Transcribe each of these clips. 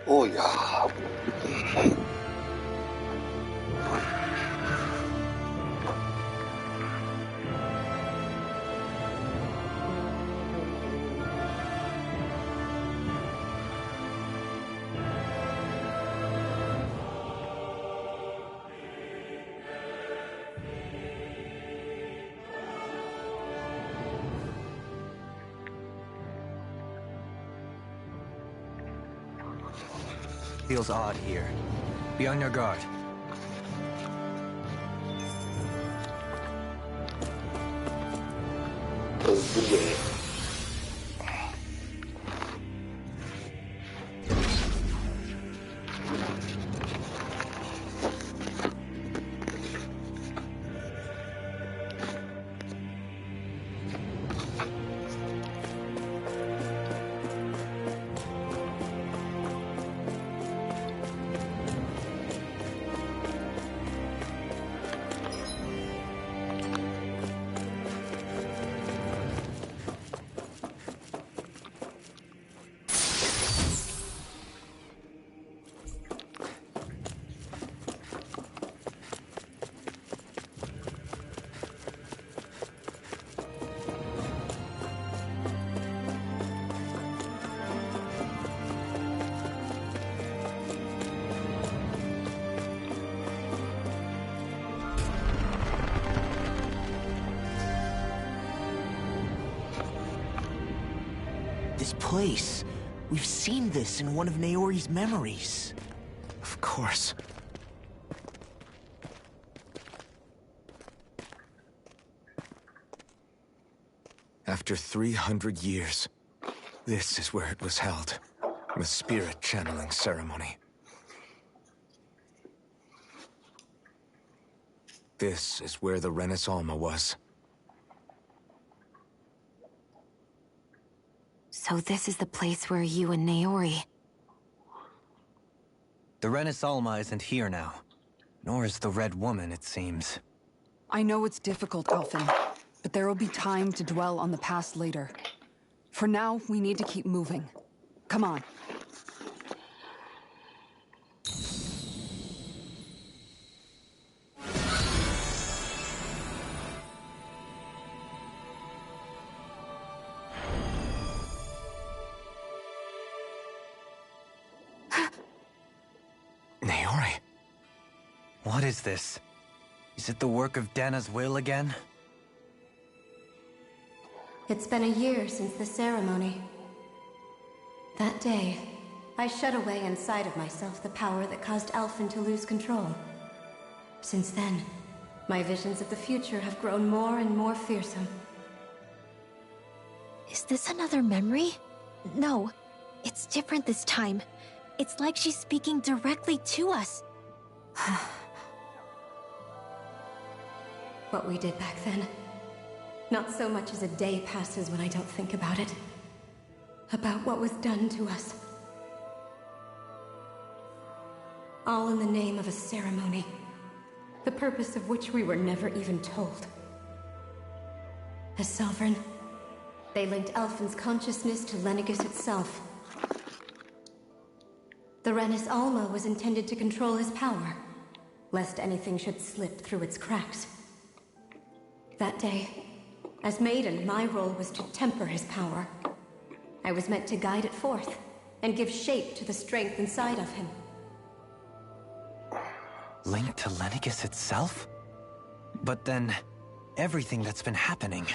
Oh ja. Feels odd here. Be on your guard. Gue. This place. We've seen this in one of Naori's memories. Of course. After 300 years, this is where it was held. The spirit channeling ceremony. This is where the Renis Alma was. So this is the place where you and Naori... The Renis Alma isn't here now. Nor is the Red Woman, it seems. I know it's difficult, Alphen, but there will be time to dwell on the past later. For now, we need to keep moving. Come on. Naori? What is this? Is it the work of Dana's will again? It's been a year since the ceremony. That day, I shut away inside of myself the power that caused Alphen to lose control. Since then, my visions of the future have grown more and more fearsome. Is this another memory? No, it's different this time. It's like she's speaking directly to us. What we did back then. Not so much as a day passes when I don't think about it. About what was done to us. All in the name of a ceremony. The purpose of which we were never even told. As Sovereign, they linked Alphen's consciousness to Lenegis itself. The Renis Alma was intended to control his power, lest anything should slip through its cracks. That day, as Maiden, my role was to temper his power. I was meant to guide it forth, and give shape to the strength inside of him. Linked to Lenegis itself? But then, everything that's been happening...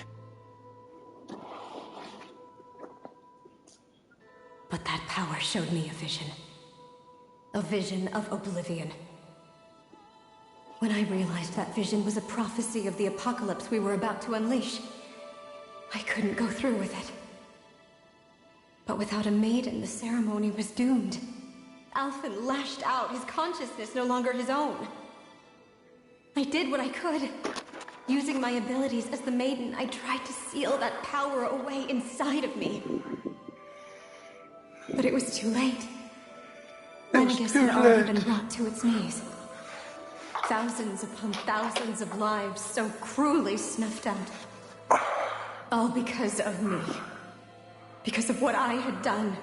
But that power showed me a vision. A vision of oblivion. When I realized that vision was a prophecy of the apocalypse we were about to unleash, I couldn't go through with it. But without a maiden, the ceremony was doomed. Alphen lashed out, his consciousness no longer his own. I did what I could. Using my abilities as the maiden, I tried to seal that power away inside of me. But it was too late. Lenegis had already been brought to its knees. Thousands upon thousands of lives so cruelly snuffed out. All because of me. Because of what I had done.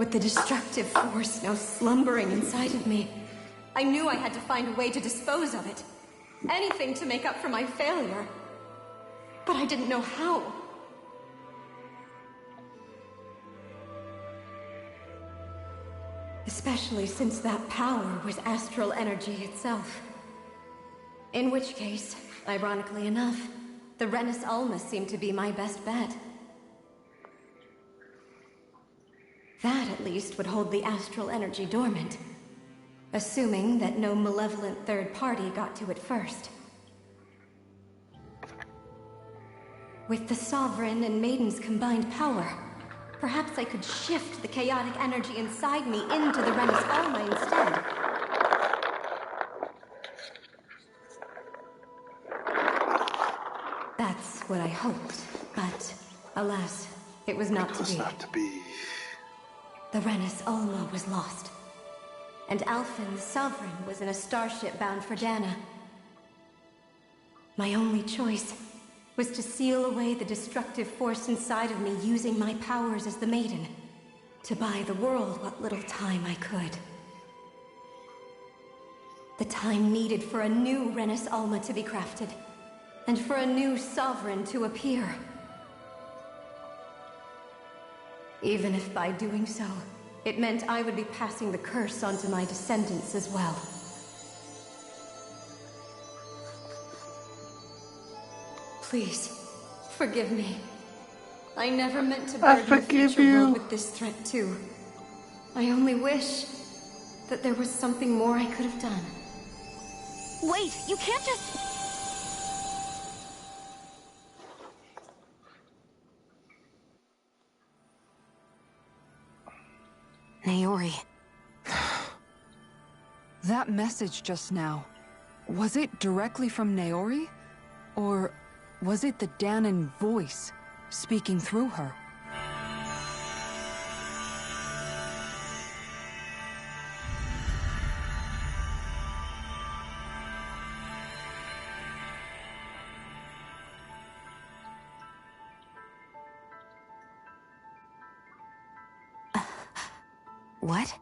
With the destructive force now slumbering inside of me, I knew I had to find a way to dispose of it. Anything to make up for my failure. But I didn't know how. Especially since that power was astral energy itself. In which case, ironically enough, the Renis Alma seemed to be my best bet. That, at least, would hold the astral energy dormant. Assuming that no malevolent third party got to it first. With the Sovereign and Maiden's combined power, perhaps I could shift the chaotic energy inside me into the Renis Alma instead. That's what I hoped, but alas, it was not to be. The Renis Alma was lost. And Alphen, the Sovereign, was in a starship bound for Dana. My only choice was to seal away the destructive force inside of me using my powers as the Maiden, to buy the world what little time I could. The time needed for a new Renis Alma to be crafted, and for a new Sovereign to appear. Even if by doing so, it meant I would be passing the curse onto my descendants as well. Please, forgive me. I never meant to burden the future world with this threat too. I only wish that there was something more I could have done. Wait, you can't just... Naori. That message just now, was it directly from Naori? Or was it the Dahnan voice speaking through her? What?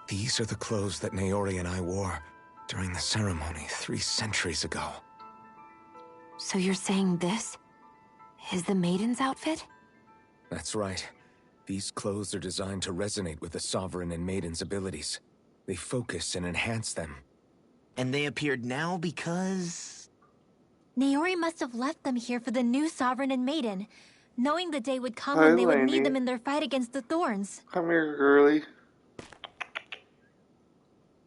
These are the clothes that Naori and I wore during the ceremony 3 centuries ago. So you're saying this is the Maiden's outfit? That's right. These clothes are designed to resonate with the Sovereign and Maiden's abilities. They focus and enhance them. And they appeared now because... Naori must have left them here for the new Sovereign and Maiden, knowing the day would come when they would need them in their fight against the Thorns. Come here, girly.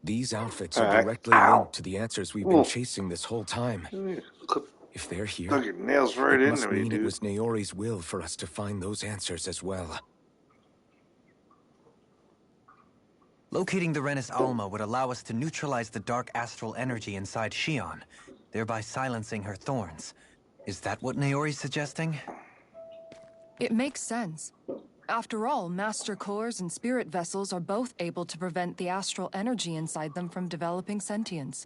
These outfits are directly linked to the answers we've been chasing this whole time. If they're here, Look, it nails right it must into me, mean dude. it was Naori's will for us to find those answers as well. Locating the Renis Alma would allow us to neutralize the dark astral energy inside Shion, thereby silencing her thorns. Is that what Naori's suggesting? It makes sense. After all, Master Cores and Spirit Vessels are both able to prevent the astral energy inside them from developing sentience.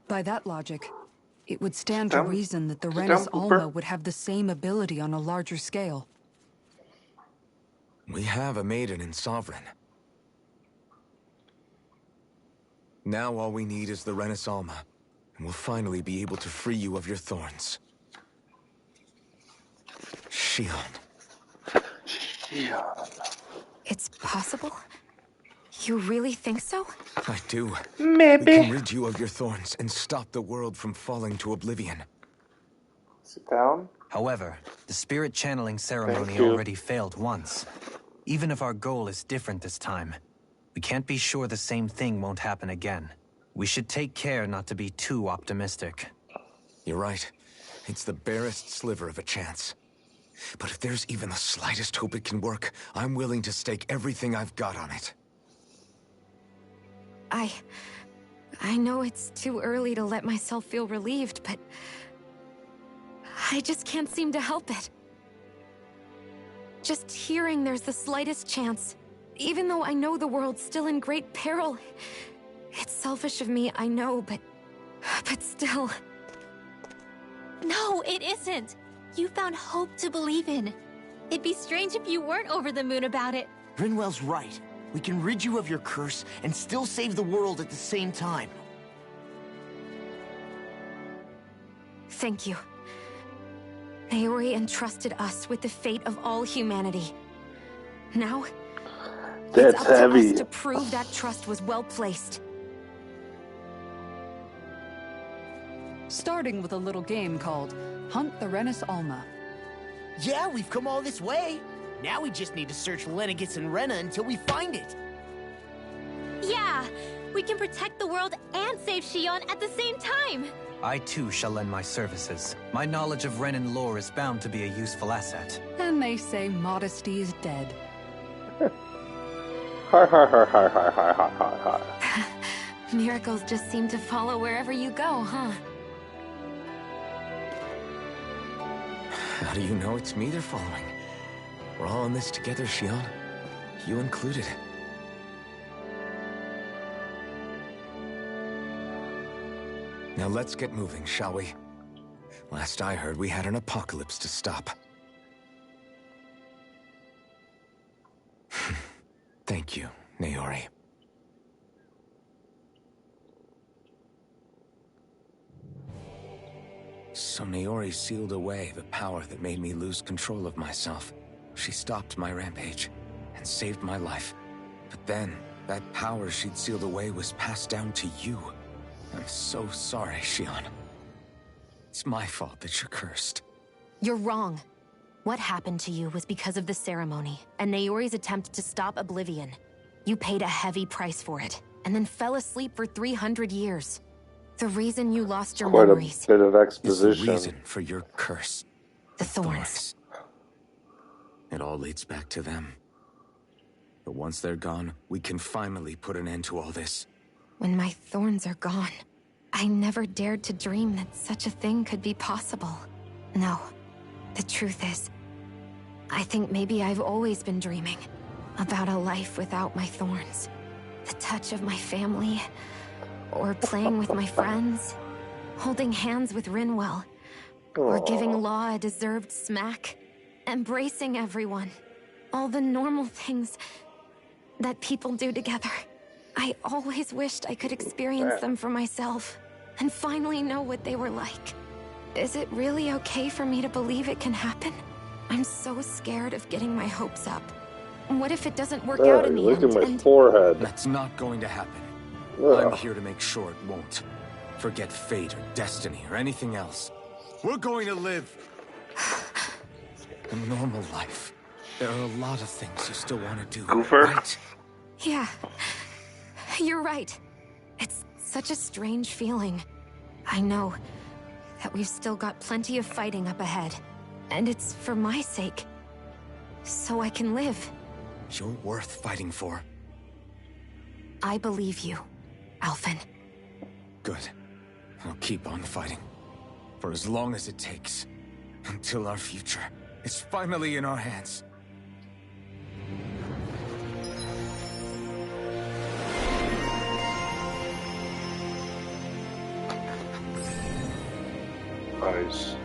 By that logic, it would stand to reason that the Renis Alma would have the same ability on a larger scale. We have a Maiden and Sovereign. Now all we need is the Renis Alma, and we'll finally be able to free you of your thorns. Shion. It's possible? You really think so? I do. Maybe. We can rid you of your thorns and stop the world from falling to oblivion. Sit down. However, the spirit channeling ceremony Thank you. already failed once. Even if our goal is different this time, we can't be sure the same thing won't happen again. We should take care not to be too optimistic. You're right. It's the barest sliver of a chance. But if there's even the slightest hope it can work, I'm willing to stake everything I've got on it. I know it's too early to let myself feel relieved, but I just can't seem to help it. Just hearing there's the slightest chance, even though I know the world's still in great peril. It's selfish of me, I know, but still. No, it isn't. You found hope to believe in. It'd be strange if you weren't over the moon about it. Rinwell's right. We can rid you of your curse and still save the world at the same time. Thank you. Naori entrusted us with the fate of all humanity. Now, That's it's up to heavy. us to prove that trust was well placed. Starting with a little game called Hunt the Renis Alma. Yeah, we've come all this way. Now we just need to search Lenegis and Rena until we find it. Yeah, we can protect the world and save Shion at the same time. I too shall lend my services. My knowledge of Renan lore is bound to be a useful asset. And they say modesty is dead. Ha ha ha ha ha ha ha ha ha. Miracles just seem to follow wherever you go, huh? How do you know it's me they're following? We're all in this together, Shion. You included. Now let's get moving, shall we? Last I heard, we had an apocalypse to stop. Thank you, Naori. So Naori sealed away the power that made me lose control of myself. She stopped my rampage and saved my life. But then, that power she'd sealed away was passed down to you. I'm so sorry, Shion. It's my fault that you're cursed. You're wrong. What happened to you was because of the ceremony, and Naori's attempt to stop Oblivion. You paid a heavy price for it, and then fell asleep for 300 years. The reason you lost your Quite memories a bit of Is the exposition. reason for your curse. the thorns. It all leads back to them. But once they're gone, we can finally put an end to all this. When my thorns are gone, I never dared to dream that such a thing could be possible. No, the truth is, I think maybe I've always been dreaming about a life without my thorns. The touch of my family, or playing with my friends, holding hands with Rinwell, or giving Law a deserved smack, embracing everyone. All the normal things that people do together. I always wished I could experience them for myself, and finally know what they were like. Is it really okay for me to believe it can happen? I'm so scared of getting my hopes up. What if it doesn't work out in the Look end? at my And forehead. That's not going to happen. Ugh. I'm here to make sure it won't. Forget fate or destiny or anything else. We're going to live a normal life. There are a lot of things you still want to do, Goofer. right? yeah, you're right. It's such a strange feeling. I know that we've still got plenty of fighting up ahead, and it's for my sake, so I can live. You're worth fighting for. I believe you, Alphen. Good. I'll keep on fighting. For as long as it takes. Until our future is finally in our hands. Nice.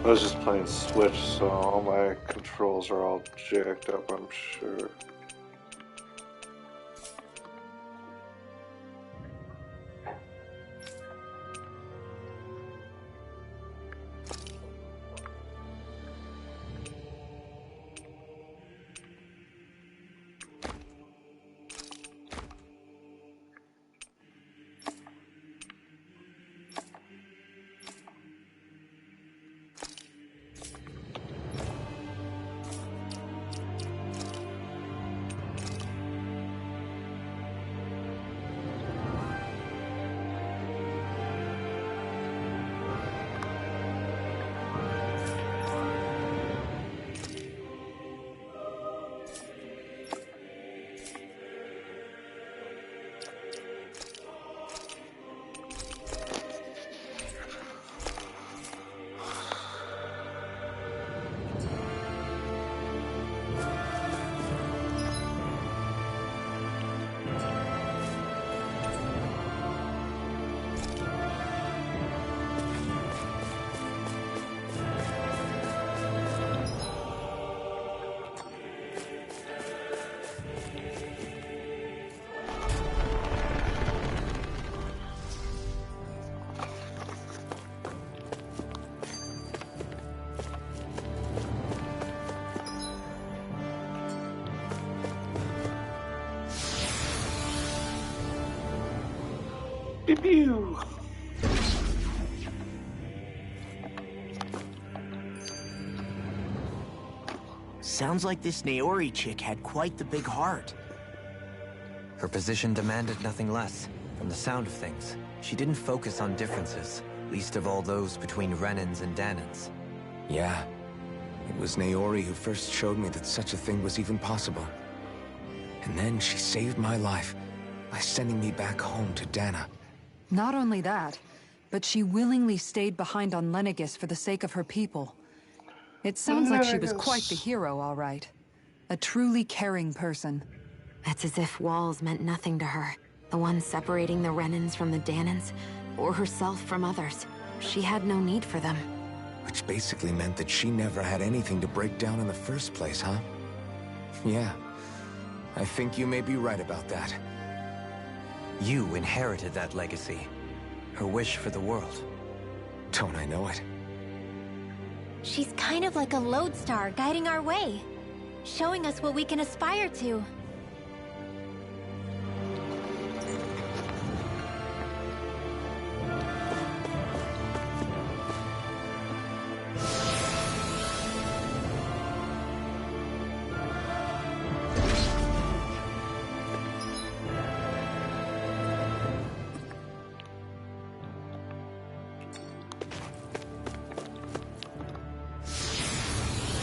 I was just playing Switch, so all my controls are all jacked up, I'm sure. Pew pew! Sounds like this Naori chick had quite the big heart. Her position demanded nothing less. From the sound of things, she didn't focus on differences, least of all those between Renans and Danans. Yeah. It was Naori who first showed me that such a thing was even possible. And then she saved my life by sending me back home to Dana. Not only that, but she willingly stayed behind on Lenegis for the sake of her people. It sounds like she was quite the hero, all right. A truly caring person. It's as if walls meant nothing to her. The ones separating the Renans from the Danans, or herself from others. She had no need for them. Which basically meant that she never had anything to break down in the first place, huh? Yeah. I think you may be right about that. You inherited that legacy. Her wish for the world. Don't I know it? She's kind of like a lodestar guiding our way, showing us what we can aspire to.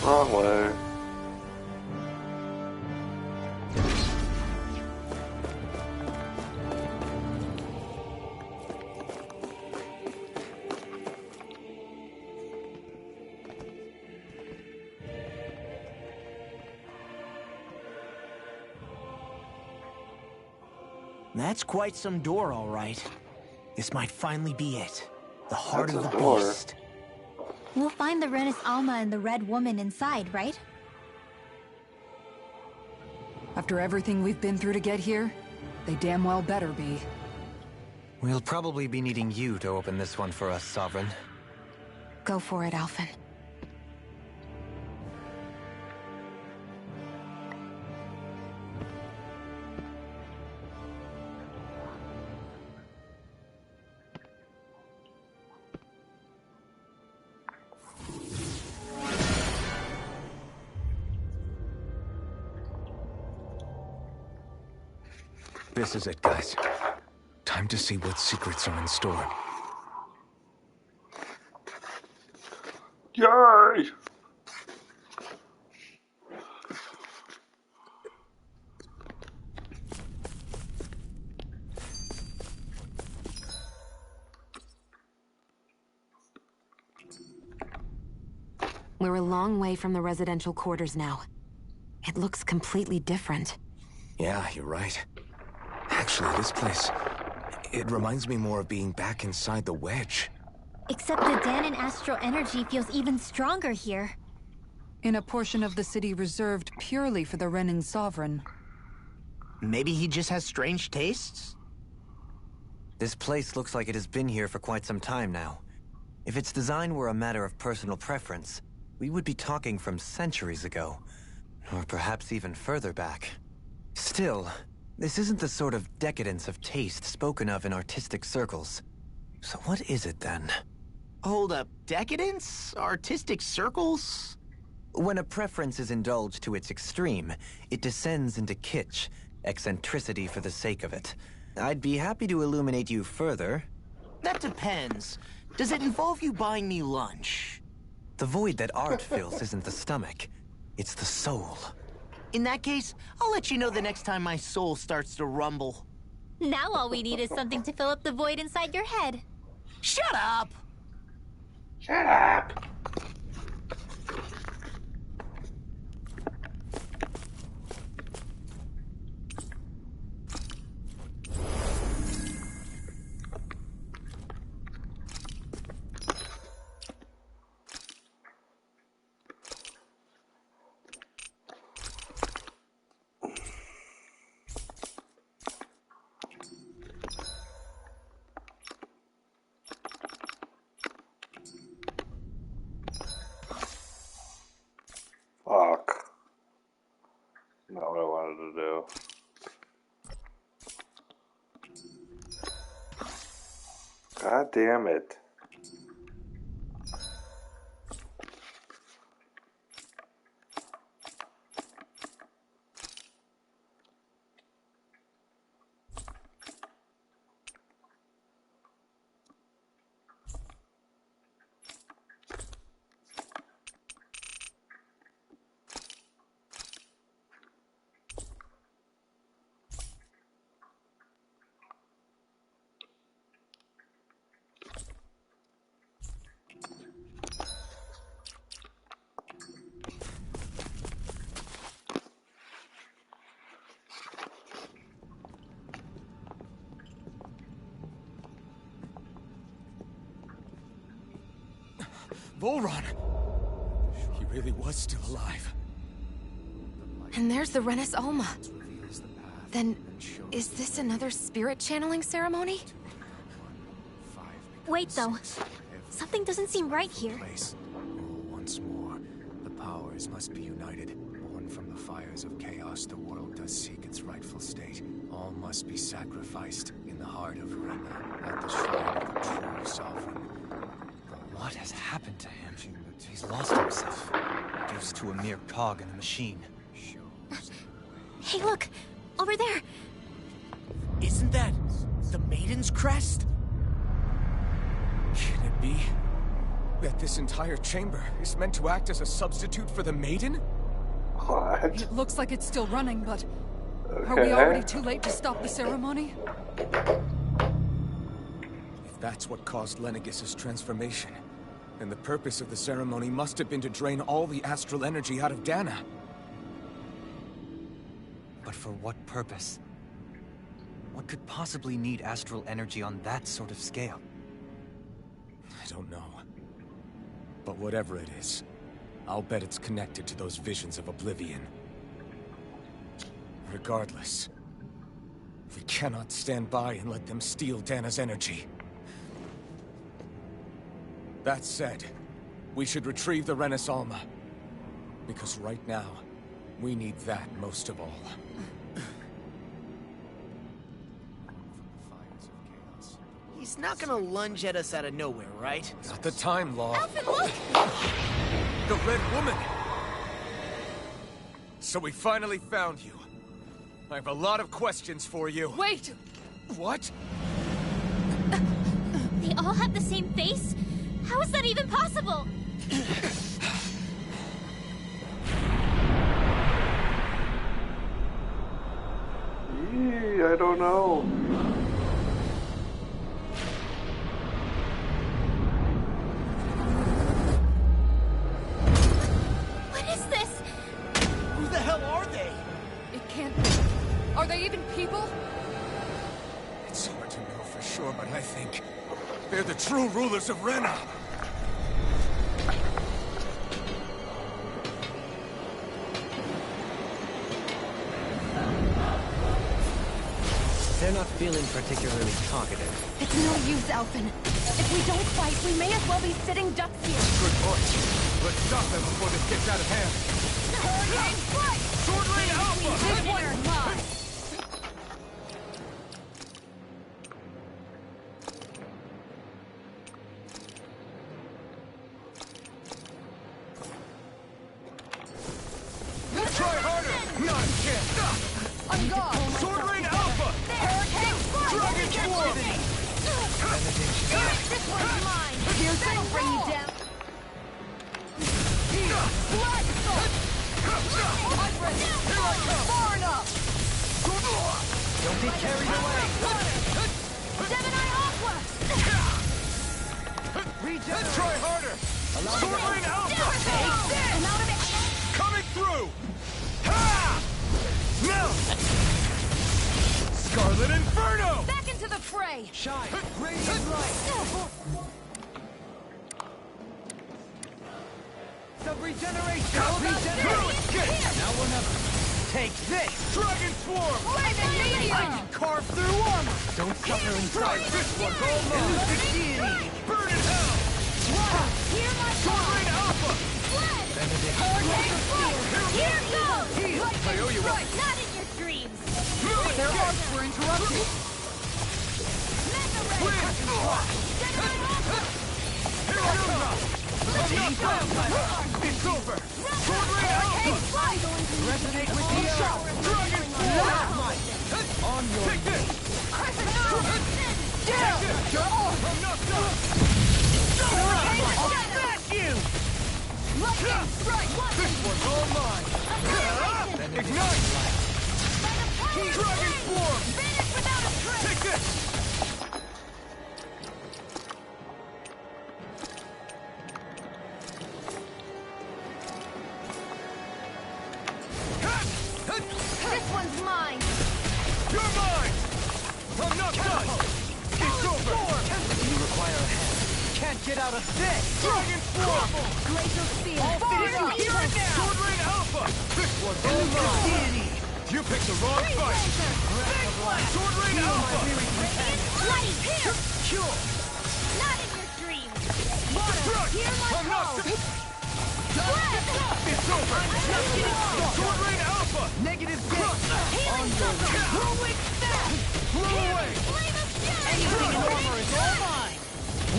Wrong way. That's quite some door, all right. This might finally be it. The heart That's of the a door. beast. We'll find the Renis Alma and the Red Woman inside, right? After everything we've been through to get here, they damn well better be. We'll probably be needing you to open this one for us, Sovereign. Go for it, Alphen. This is it, guys. Time to see what secrets are in store. Yay! We're a long way from the residential quarters now. It looks completely different. Yeah, you're right. Actually, this place... it reminds me more of being back inside the Wedge. Except the Danan astral energy feels even stronger here. In a portion of the city reserved purely for the Renan Sovereign. Maybe he just has strange tastes? This place looks like it has been here for quite some time now. If its design were a matter of personal preference, we would be talking from centuries ago. Or perhaps even further back. Still, this isn't the sort of decadence of taste spoken of in artistic circles. So what is it then? Hold up, decadence? Artistic circles? When a preference is indulged to its extreme, it descends into kitsch, eccentricity for the sake of it. I'd be happy to illuminate you further. That depends. Does it involve you buying me lunch? The void that art fills isn't the stomach, it's the soul. In that case, I'll let you know the next time my soul starts to rumble. Now all we need is something to fill up the void inside your head. Shut up! Shut up! Fuck. Not what I wanted to do. God damn it. Volron! He really was still alive. And there's the Renis Alma. Then, is this another spirit channeling ceremony? Wait, though. Something doesn't seem right here. Once more, the powers must be united. Born from the fires of chaos, the world does seek its rightful state. All must be sacrificed in the heart of Rena, at the shrine of the true sovereign. What has happened to him? He's lost himself, reduced to a mere cog in a machine. Hey, look! Over there! Isn't that the Maiden's crest? Can it be that this entire chamber is meant to act as a substitute for the Maiden? What? It looks like it's still running, but... Are we already too late to stop the ceremony? If that's what caused Lenegis' transformation, then the purpose of the ceremony must have been to drain all the astral energy out of Dana. But for what purpose? What could possibly need astral energy on that sort of scale? I don't know. But whatever it is, I'll bet it's connected to those visions of oblivion. Regardless, we cannot stand by and let them steal Dana's energy. That said, we should retrieve the Renis Alma. Because right now, we need that most of all. He's not gonna lunge at us out of nowhere, right? Not the time, Law. Alphen, look! The Red Woman! So we finally found you. I have a lot of questions for you. Wait! What? They all have the same face? How is that even possible? I don't know. What is this? Who the hell are they? It can't be. Are they even people? It's hard to know for sure, but I think They're the true rulers of Rena. They're not feeling particularly talkative. It's no use, Alphen. If we don't fight, we may as well be sitting ducks here. Good point. Let's stop them before this gets out of hand. Hurricane strike! Sword Rain Alpha! This one's mine! Try harder! Not a chance! On guard! Sword Rain Alpha! Hurricane strike! Dragon Swarm! This one's mine! That'll bring you down! Blood Soul! I'm ready! Far enough! Don't get carried away! Gemini Aqua! Try harder! Sword Rain Alpha! I'm out of it! Coming through! Ha! Now! Scarlet Inferno! Back into the fray! Shine! Radiant light! Sub-regeneration! Now or never! Take this! Dragon Swarm! I can carve through armor! Don't suffer in silence! This one's all mine! Elusive deity! Burn in hell! Hear my Sword Rain Alpha! Fled! Benedict! Hurricane Spear! Here goes! I owe you one. Not in your dreams! Their arcs were interrupted. Mega Ray! Gemini Aqua! Here I come! It's over! Sword Rain Alpha! Resonate with the earth! Dragon Swarm! On your Take this! Crescent Take this! I'm not done! I'll smash you! Lightning strike! This one's all mine! Ignite! Dragon Swarm! Finish without a trace! Take this! This one's mine! You're mine! I'm not done! It's over! You require a hand. Can't get out of this! Dragon Swarm! Glacial Spear! I'll finish you here and now! Sword Rain Alpha! This one's all mine! Deity! You picked the wrong fight! Sword Rain Alpha! Bloody here! Cure! Not in your dreams! Crush! Hear my I'm not call! done! It's over! Sword Rain Alpha! Negative gain! Healing circle! Rolling fast! Blow away! Flame of fury! Anything in armor is all mine!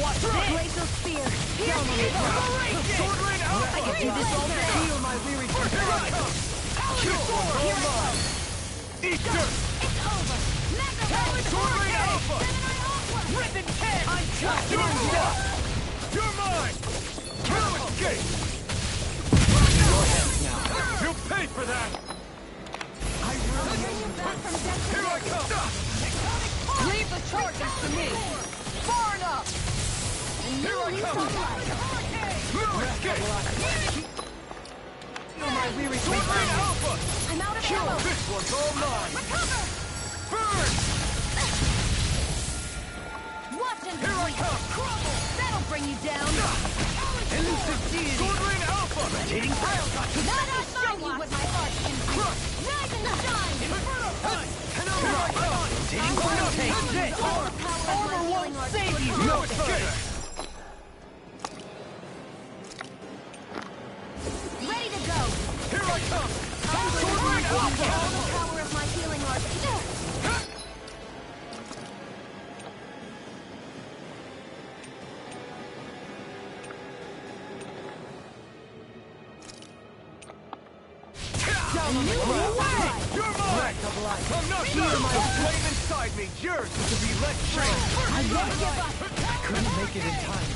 Watch this! Glacial Spear! Here Sword Rain Alpha! I can do this all day! Heal my weary Here I come! This one's all mine! Eat dirt! It's over! Mega Ray! Sword Rain Alpha! Gemini Aqua! Rip and tear! I'm You're mine! You're mine! No escape! your hands now! You pay for that! I really Bring you back from death! Here I come! Leave the charges to me. Far enough. Here I come! No escape! feel my weary Sword Rain Alpha! I'm out of ammo! This one's all mine! Recover! Burn! Watch and Here I come! crumble! That'll bring you down! elusive deity! Sword Rain Alpha! Rotating pile got you! Not I'll show you what my heart can do! Rise and shine! Here I come! Rotating pile take this! All the power of Armor my won't healing arts save you! No escape! ready to go! Here I come! Sword Rain All Alpha! the power of my healing arts! Down on the ground! You're mine! I'm not done! The flame inside me yearns to be let free! I couldn't make it in time.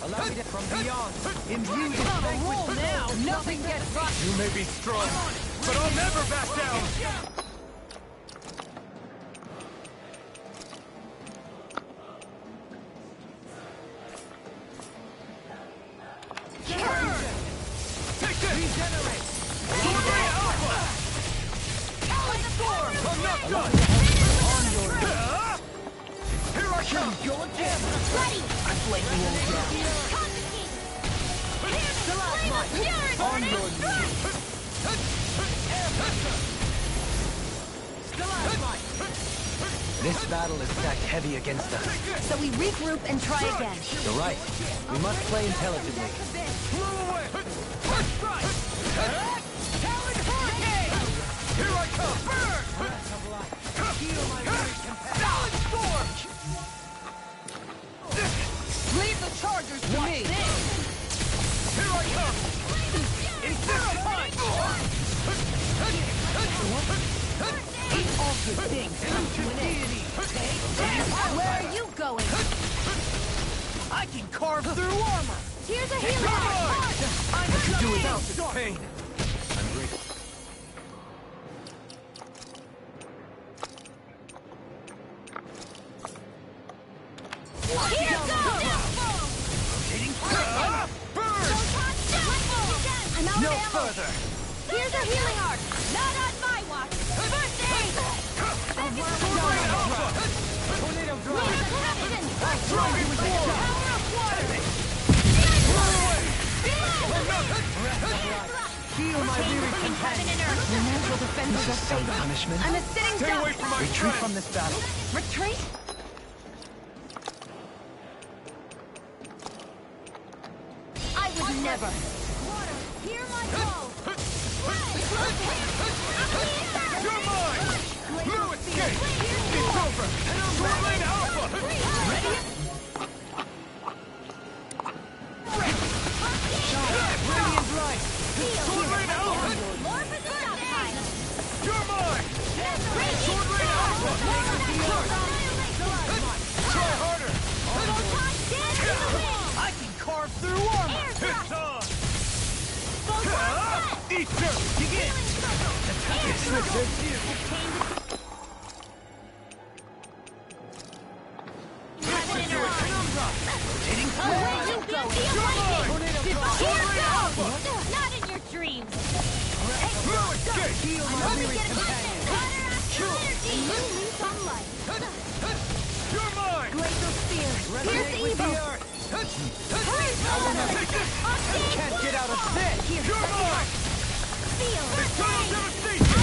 Allow me to from beyond. Imbue this banquet now! Nothing gets by. You may be strong, but I'll never back down! Take this! Regenerate! Sword Rain Alpha! I'm not done! On your Here I come! Ready! I flake you all down. On your knees. This battle is stacked heavy against us. So we regroup and try again. You're right. We must play intelligently. Here I come! Leave the chargers to me! Here I come! Inferno punch! Eat all good things come to an end. Where are you going? I can carve through armor. Here's a healer! I could do without this pain. Here goes! I'm out No of ammo! further. Here's a healing arc! Not on my watch! First aid! Tornado Wings drive. of Captain! Dragon Form. Power of water! Heal my weary Heaven companion. and earth! Your natural defenses are Some fading. punishment? I'm a sitting Stay away duck! from my Retreat friend! from this battle. Retreat? I would never! Water, hear my call! You're mine! No escape! It's over! Tornado Alpha! Radiant light. Tornado Alpha! More for the stop time! You're mine! Tornado Alpha! Try harder! I can carve through armor. It's on! Eat dirt! Begin. Rotating Where you go? Not in your dreams! No escape! Heal my weary companion. You're mine! Glacial spear! Here's Resonate with evil! the earth. Hurry! Can't get out of this. You're mine! Feel! Total devastation!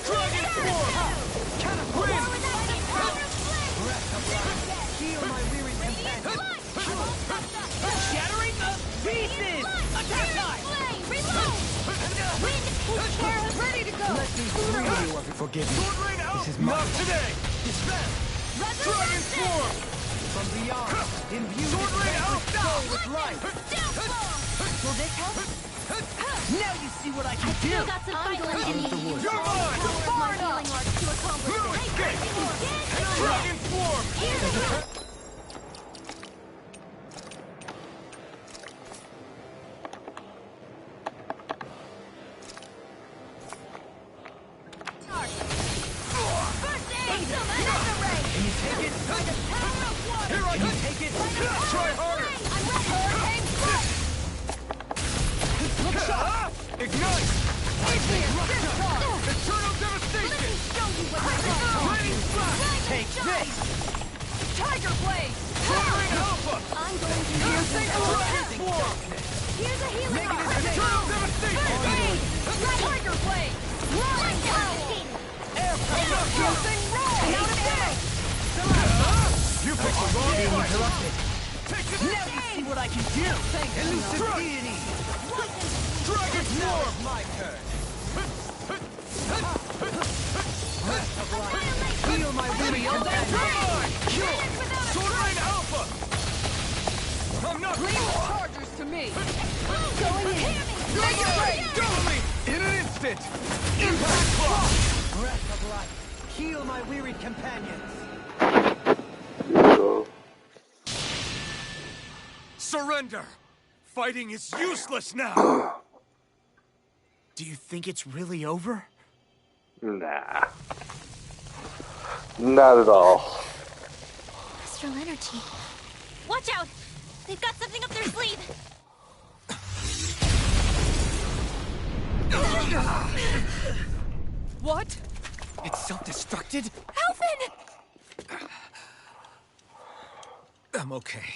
Dragon Form! Heal my weary companion. Shattering the pieces. Attack time. Ready to go! Let me free you of forgive me. Tornado Alpha! This is mine. Not today! Dispel. Dragon Form! From beyond. Imbue Sword this Rain land out! with soul with life. Will this help? Now you see what I can do. Still got some fight left in me. Use You're all the mine! power of my healing arts to accomplish No this. escape! Dragon Form! Here's a healing Can you take it? Here I come! Take it! Try harder! Ignite! Eternal devastation! Raining flash! Take this. Tiger Blade! Tornado Alpha! I'm going to Here's use Dragon Form! Here's a healing arc! Eternal devastation! Tiger Blade! Rolling down! Using roll! Out of ammo! You picked the wrong Being fight! interrupted. Take this! Now you see what I can do. Elusive deity. Dragon Form! My turn. Heal my weary companion. Tornado Alpha! I'm not Leave the chargers to me! Take it away! Double me! In an instant! Impact Claw! Breath of life. Heal my wearied companions. So, Surrender! Fighting is useless now! Do you think it's really over? nah. Not at all. Astral energy. Watch out! They've got something up their sleeve! What? It's self-destructed? Alvin! I'm okay.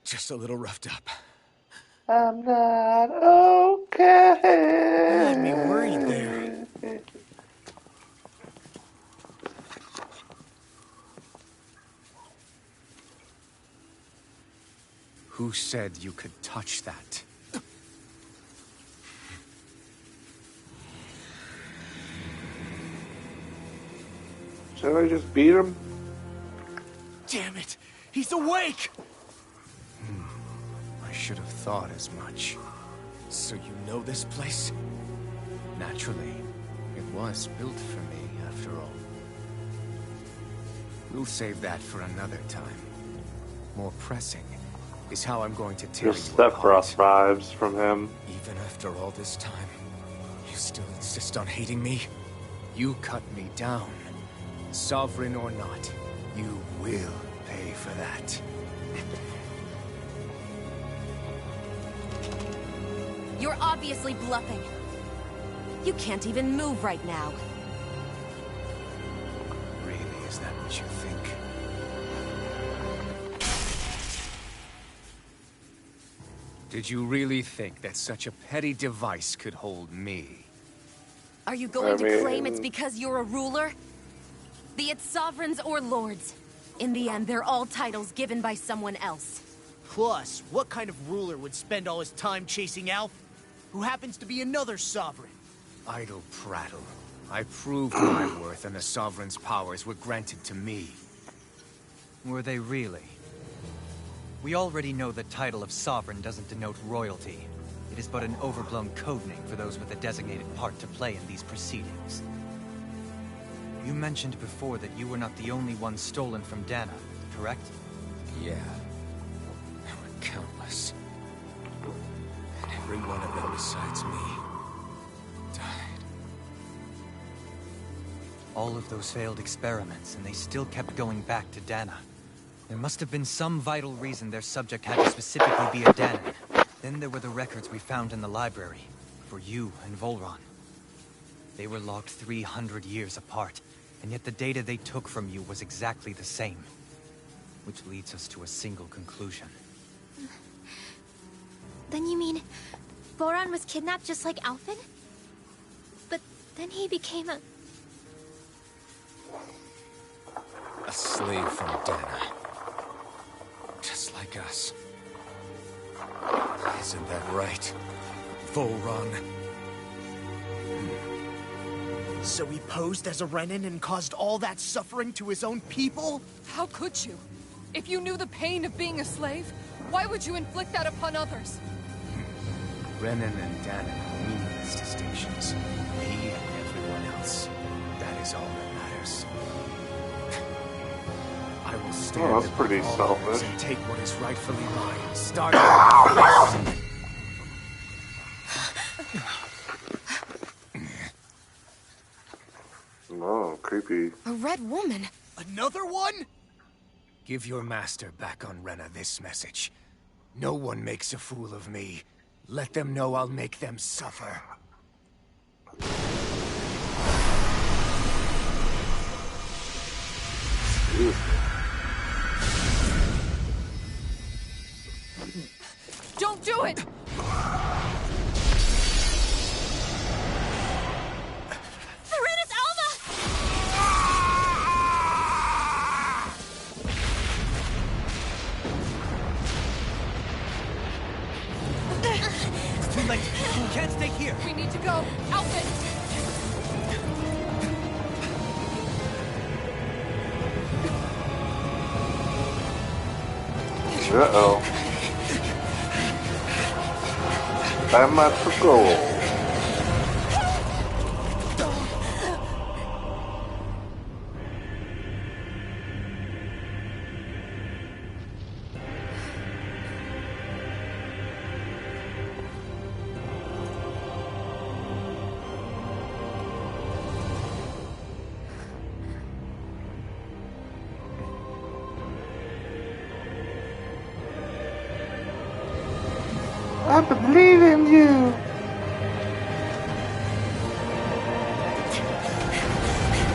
Just a little roughed up. I'm not okay. You had me worried there. Who said you could touch that? Should I just beat him? Damn it! He's awake! I should have thought as much. So you know this place? Naturally, it was built for me, after all. We'll save that for another time. More pressing is how I'm going to tear Just you step apart. cross vibes from him. Even after all this time, you still insist on hating me? You cut me down. Sovereign or not, you will pay for that. You're obviously bluffing. You can't even move right now. Really, is that what you think? Did you really think that such a petty device could hold me? Are you going to claim it's mean- because you're a ruler? Be it sovereigns or lords. In the end, they're all titles given by someone else. Plus, what kind of ruler would spend all his time chasing Alf, who happens to be another sovereign? Idle prattle. I proved my worth and the Sovereign's powers were granted to me. Were they really? We already know the title of Sovereign doesn't denote royalty. It is but an overblown codename for those with a designated part to play in these proceedings. You mentioned before that you were not the only one stolen from Dana, correct? Yeah. There were countless. And every one of them besides me died. All of those failed experiments, and they still kept going back to Dana. There must have been some vital reason their subject had to specifically be a Danan. Then there were the records we found in the library, for you and Volron. They were logged 300 years apart, and yet the data they took from you was exactly the same. Which leads us to a single conclusion. Then you mean Voron was kidnapped just like Alphen? But then he became a... A slave from Dana. Just like us. Isn't that right, Volron? So he posed as a Renan and caused all that suffering to his own people? How could you? If you knew the pain of being a slave, why would you inflict that upon others? Renan and Dana are meaningless distinctions. Me and everyone else. That is all that matters. I will stand Oh, that's pretty above all others selfish. and take what is rightfully mine, starting with this. Oh, creepy. A red woman? Another one? Give your master back on Rena this message. No one makes a fool of me. Let them know I'll make them suffer. Don't do it! Serenus Alva! It's too late. We can't stay here. We need to go. Alphen! Uh-oh. I'm at the goal. I believe in you.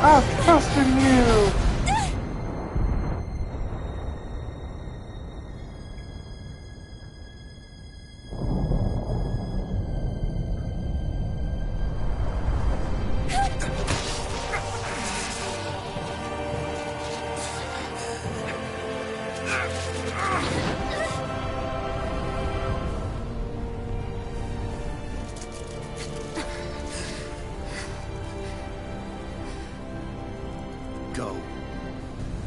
I trust in you. go.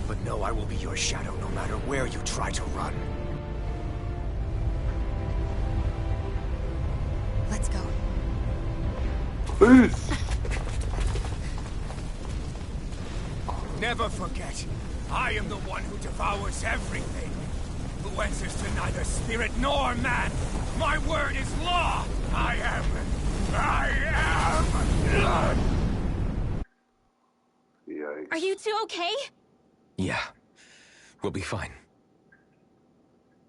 But know I will be your shadow no matter where you try to run. Let's go. Peace. Never forget, I am the one who devours everything. Who answers to neither spirit nor man. My word is law. I am. Yikes. Are you two okay? Yeah. We'll be fine.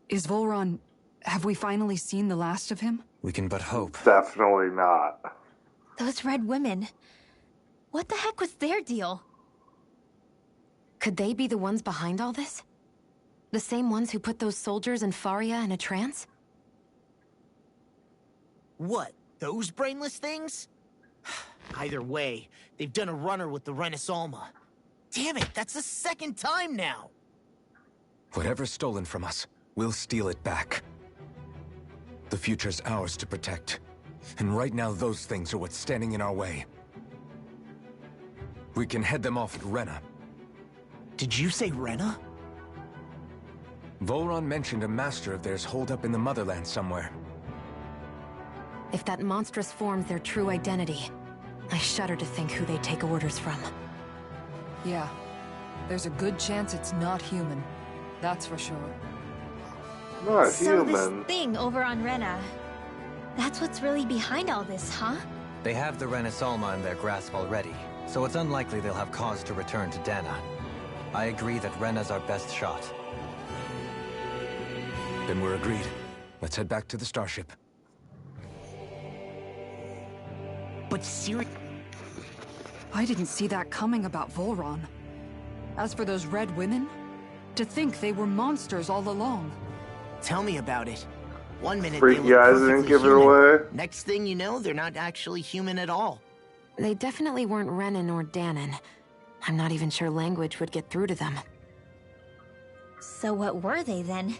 Is Volron... have we finally seen the last of him? We can but hope. Definitely not. Those red women. What the heck was their deal? Could they be the ones behind all this? The same ones who put those soldiers in Faria in a trance? What? Those brainless things? Either way, they've done a runner with the Renaissalma. Damn it, that's the second time now! Whatever's stolen from us, we'll steal it back. The future's ours to protect. And right now those things are what's standing in our way. We can head them off at Rena. Did you say Rena? Volron mentioned a master of theirs holed up in the motherland somewhere. If that monstrous form's their true identity, I shudder to think who they take orders from. Yeah. There's a good chance it's not human. That's for sure. Not So human. this thing over on Rena, that's what's really behind all this, huh? They have the Renaissalma in their grasp already, so it's unlikely they'll have cause to return to Dana. I agree that Rena's our best shot. Then we're agreed. Let's head back to the starship. But seriously... I didn't see that coming about Volron. As for those red women, to think they were monsters all along. Tell me about it. One minute Freaky they look eyes didn't perfectly give it human. away. Next thing you know, they're not actually human at all. They definitely weren't Renan or Danon. I'm not even sure language would get through to them. So what were they then?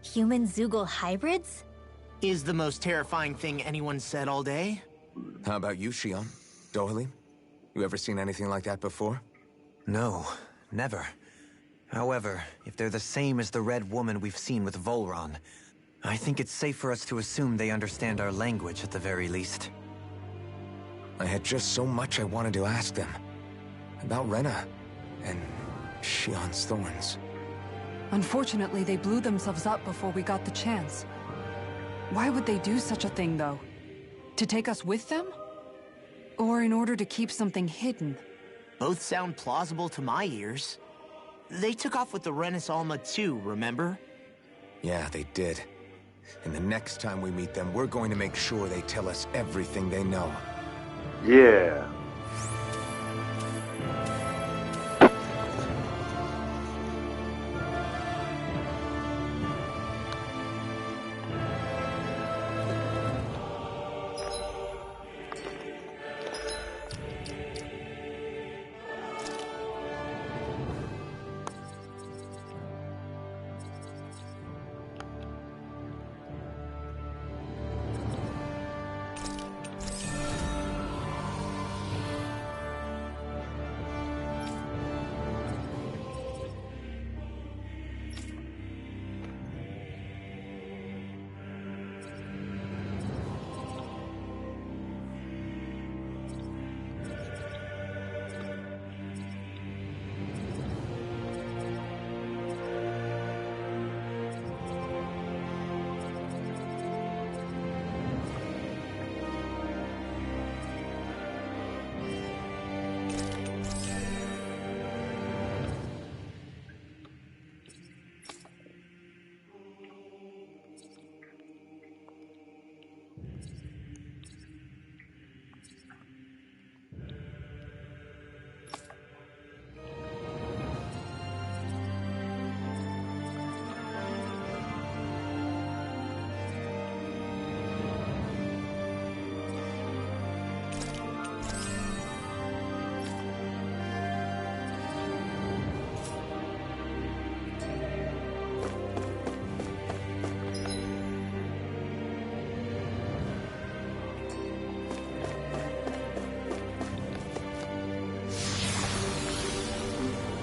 Human Zoogle hybrids? Is the most terrifying thing anyone said all day. How about you, Shion? Dohalim? You ever seen anything like that before? No, never. However, if they're the same as the Red Woman we've seen with Volron, I think it's safe for us to assume they understand our language at the very least. I had just so much I wanted to ask them. About Rena, and Shion's thorns. Unfortunately, they blew themselves up before we got the chance. Why would they do such a thing, though? To take us with them? Or in order to keep something hidden? Both sound plausible to my ears. They took off with the Renaissalma too, remember? Yeah, they did. And the next time we meet them, we're going to make sure they tell us everything they know. Yeah.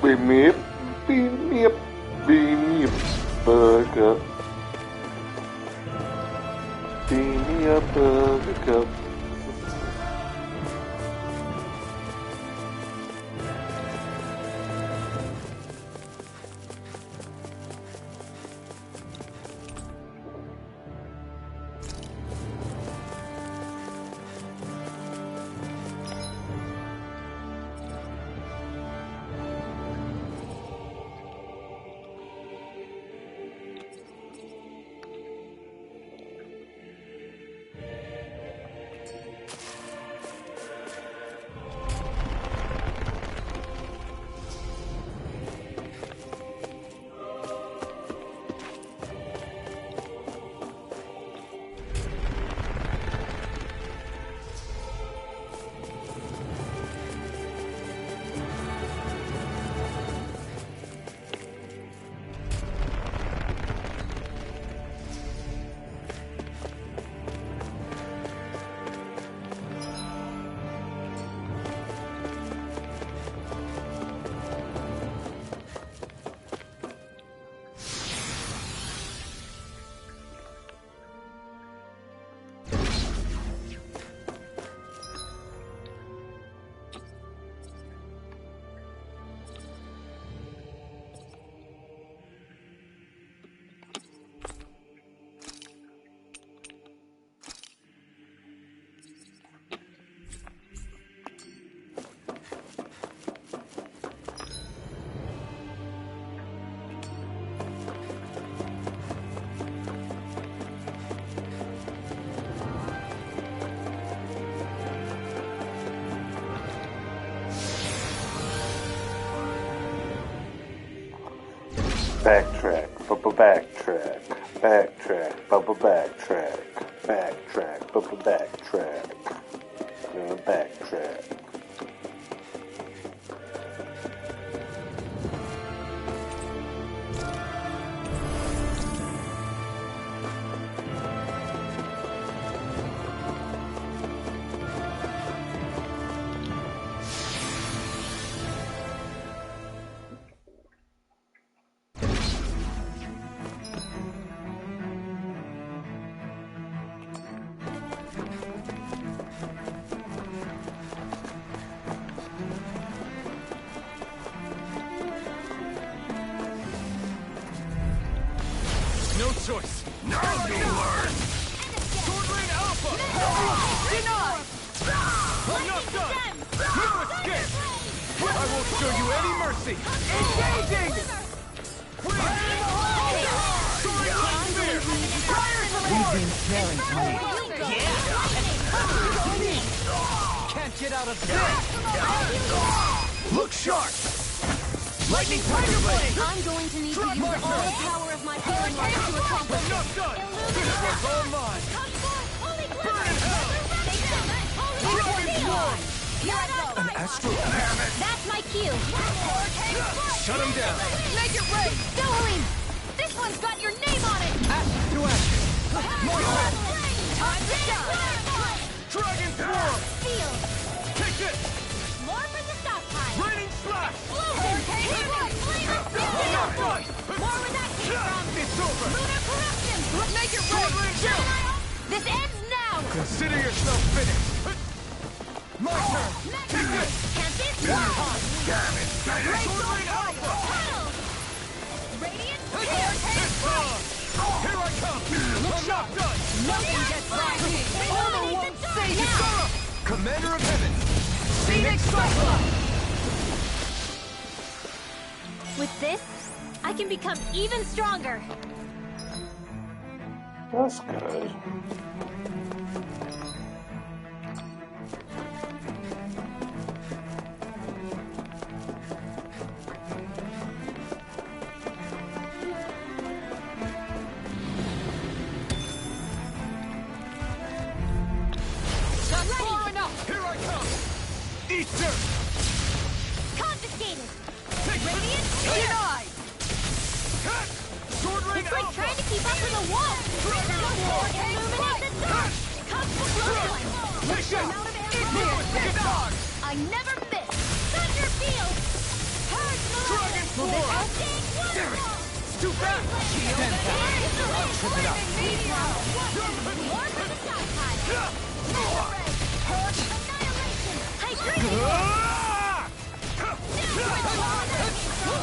Beep meep, beep meep, beep meep, buttercup. Beep me up, buttercup. Backtrack, backtrack, backtrack, backtrack, backtrack, backtrack, backtrack. No choice. Now you learn. Sword Rain Alpha. Denied. I'm not done. No escape. I won't show you any mercy. Engaging. We've been snaring time. Can't get out of bed. Look sharp. Lightning Tiger Blade! I'm going to need to use all the power of my healing light to accomplish I'm not done! This one's all mine! Burn in hell! Dragon's Blood! An astral... That's my cue! Shut him down! Make it rain! Dohalim! This one's got your name on it! Ashes to ashes! More fire! Time to shine! Dragon Swirl! Feel! Take this! More for the stockpile! Raining Slash! More where that came from! It's over! Lunar corruption! Make it rain! This ends now! Consider yourself finished! My turn! Take this! Can't this Damn it! Sword Rain Alpha! Radiant It's on! Here I come! I'm not done! Nothing gets by me! Only one save Sora! Commander of Heaven! Phoenix Cyclops! With this, I can become even stronger. That's good. Here I come! Easter! Confiscated! Take Radiant denied! Sword Rain It's like Alpha! trying to keep up with a wall! Illuminate the dark! Come to blood! Take this! I never miss! Thunder field! Dragon Form! Damn it! It's too fast! Stand back! I'll trip it up.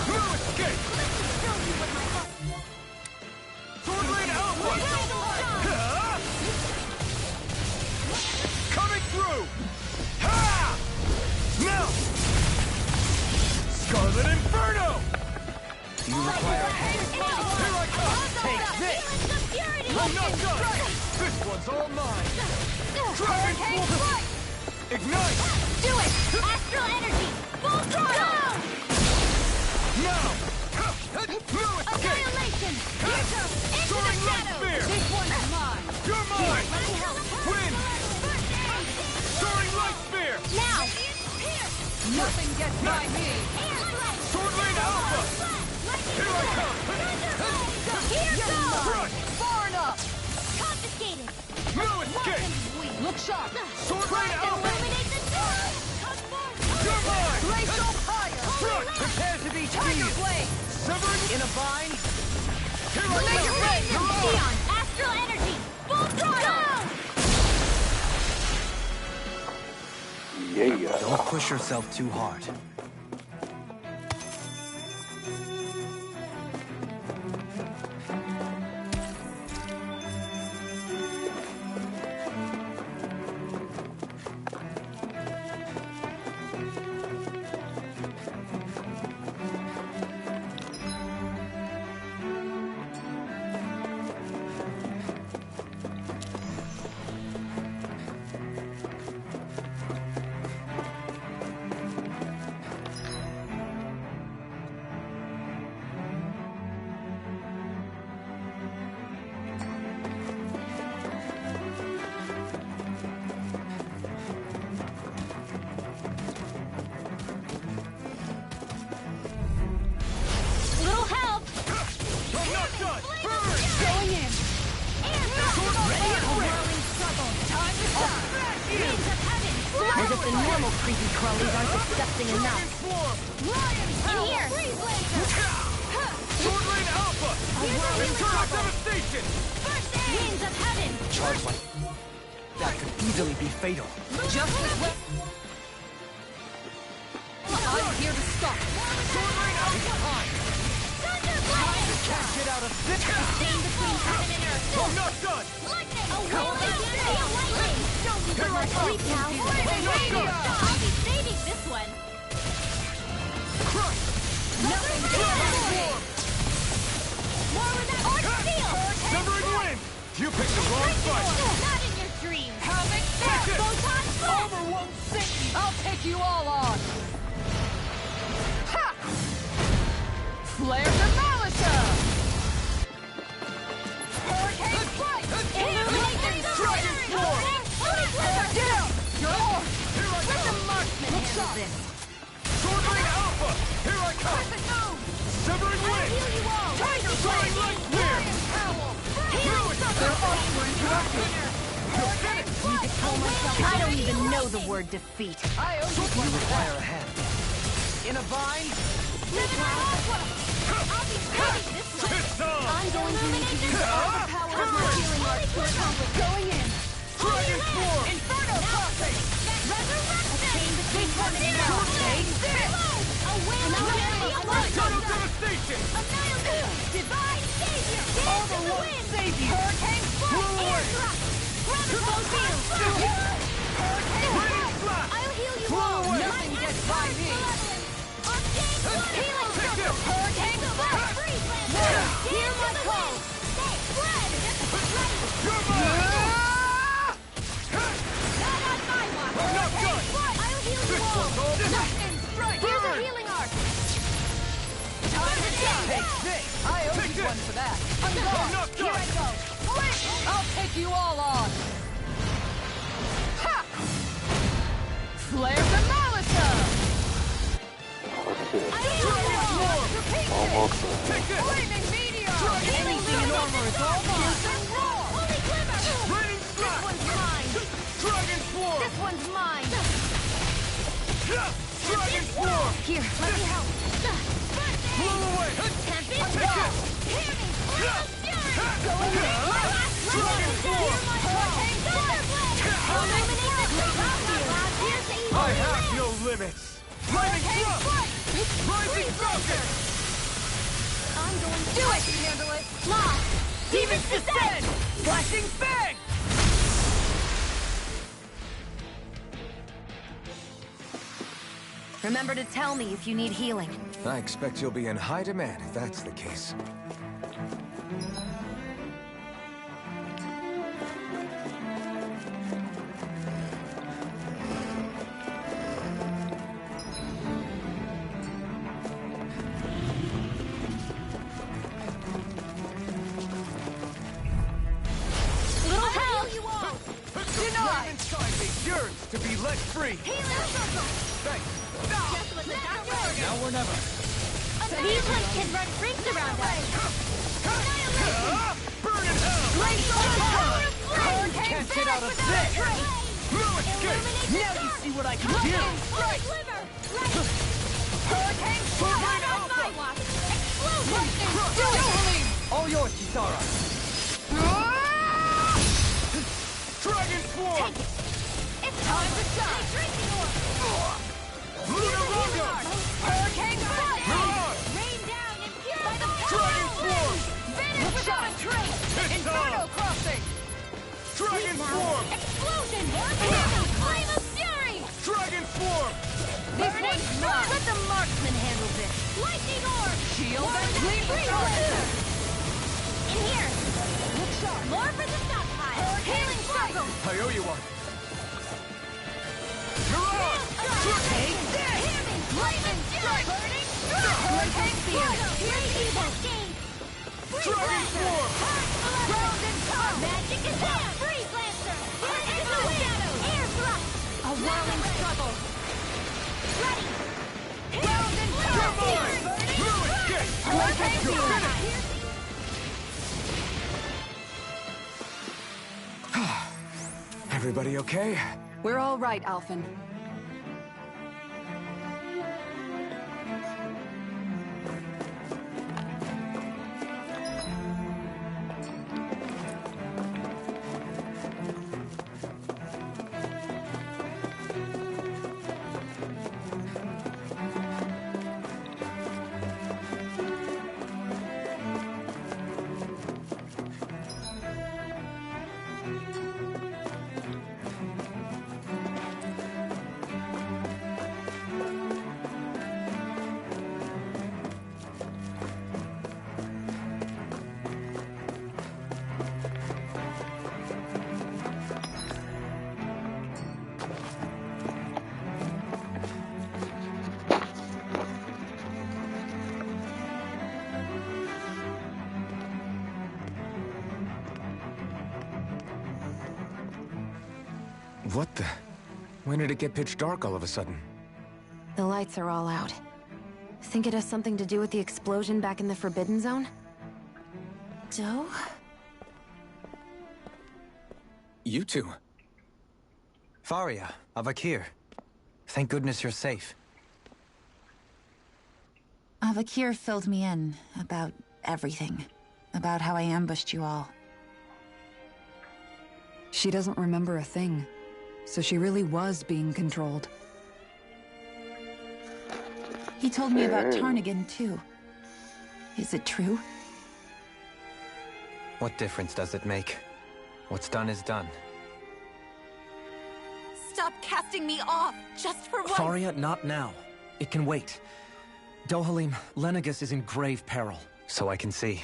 No escape! Sword Rain Alpha! Coming through! Ha! Now! Scarlet Inferno! Do you require Here I come! Take this! I'm not done! This one's all mine! Dragon Force! Ignite! Do it! Astral energy! Full throttle! Now! No escape! Annihilation! Here comes! Into the Soaring Light shadows! Spear! This one's mine! You're mine! Let me help! Win! Soaring Light Spear! Now! Nothing gets by me! Sword Rain Alpha! Here I come! Here goes! Crush! Far enough! Confiscated! No escape! Look sharp! Sword Rain Alpha! Illuminate the sun! Come forward! You're mine! Glacial fire! Crush! Prepare to be Tiger speed! blade! Severing! In a bind? Here I come! Neon! Astral energy! Full throttle! Yeah. Don't push yourself too hard. Little help! I'm not done! Burn! Going in! Whirling struggle! Time to stop! Winds of heaven! As if the normal creepy crawlies aren't disgusting enough. Form! In here! Freeze laser! Sword Rain Alpha! Internal devastation! Winds of heaven! Charge like that could easily be fatal. Just as well. I'm here to stop. Sword Rain Alpha! Thunderblade! Can't get out of this. Stand between heaven and earth! I'm not done! Lightning! A whirling steel lightning! Don't you Here I let come! sleep now! I'll be saving this one! Crush! Nothing Dragon Form! More with that arc steel! Severing Wind! You picked the wrong fight! Not in your dreams! Havoc! Take it! Photon blast! Armor won't sink me! I'll take you all on! Ha! Flare Demolitor! Hurricane Strike! Illuminate the Dragon Form! Down! You're off! Here I Let the come! marksman handle this! Sword Rain Alpha! Here I come! Crescent Moon! Severing I'll Wind! heal you all! Tiger Soaring Light Spear! Howl! Through it! They're all interrupted! I don't even know the word defeat. I owe you You one. require a hand. In a bind? I'll be saving this one! It's on! I'm going to need to use all the power of my healing arts to accomplish Going in! Dragon Form! Inferno Crossing! resurrection! A chain between heaven and Zero! earth! Take this! A whale of Eternal devastation! Annihilation! Divine savior! Dance in the wind! Save you! Hurricane Blow away! Gravitol field! Hurricane Raining Blast! I'll heal you Blow all! away! Nothing gets by me! Healing Take circle! this! Hurricane blast! Freeze laser! Hear my call! Stay fled! You're mine! Not on my watch! I'm not done! I'll heal you This all! one's all mine! Lightning Strike! Here's a Burn! healing arc! Time to die! Take this! I owe Take you this! one for that! I'm I'm gone! not Here I done! go! I'll take you all on! Ha! Flare Demolitor! Dragon Form! Almost there. Take this! Flaming Meteor! Anything in armor is all mine! Piercing Roar! Holy Glimmer! Raining This Blast! one's mine! Dragon Form! This one's mine! Dragon Form! Here, let me help. Blow away! Tempest Take it! Hear me! Dragon Form! I have no limits! Lightning Drum! Rising Falcon! I'm going to Do it! Handle it! Law! Demons descend! Flashing Fang! Remember to tell me if you need healing. I expect you'll be in high demand if that's the case. Little help! You all! Flame inside me yearns to be let free! Thanks! Now or never! These ones can run rings around us! Burn in hell! Can't get out of this! No escape! Now you see what I can do! Hurricane Tornado on Alpha! my watch! Explosion! Do it! All yours, Kisara! Dragon Swarm! It's time to shine! Lunarongo! Hurricane Fire! Milan! Rain down and purify the Dragon Swarm! Vanish without a trace! It's on! Crossing! Dragon Swarm! Explosion! Flame of Fury! Dragon Swarm! Burning Sun! Let the marksman handle this! Lightning Orb! Shield and Clean Clean In here! More for the stockpile! Healing Circle! I owe you one! Mirage! Take this! Lightning Strike! Burning Hurricane Fear! Here's evil! Dragon Swarm! Ground and Tongue! Magic is here! Freeze Lancer! Into the shadows! Air Thrust! A whirling struggle! Ready! Ground and Tongue! No escape! Hurricane You're Fear! finished! Everybody okay? We're all right, Alphen. What the? When did it get pitch dark all of a sudden? The lights are all out. Think it has something to do with the explosion back in the Forbidden Zone? Doe? You two. Faria, Avakir. Thank goodness you're safe. Avakir filled me in about everything. About how I ambushed you all. She doesn't remember a thing, so she really was being controlled. He told me about Tarnigan, too. Is it true? What difference does it make? What's done is done. Stop casting me off, just for once! Faria, not now. It can wait. Dohalim, Lenegis is in grave peril. So I can see.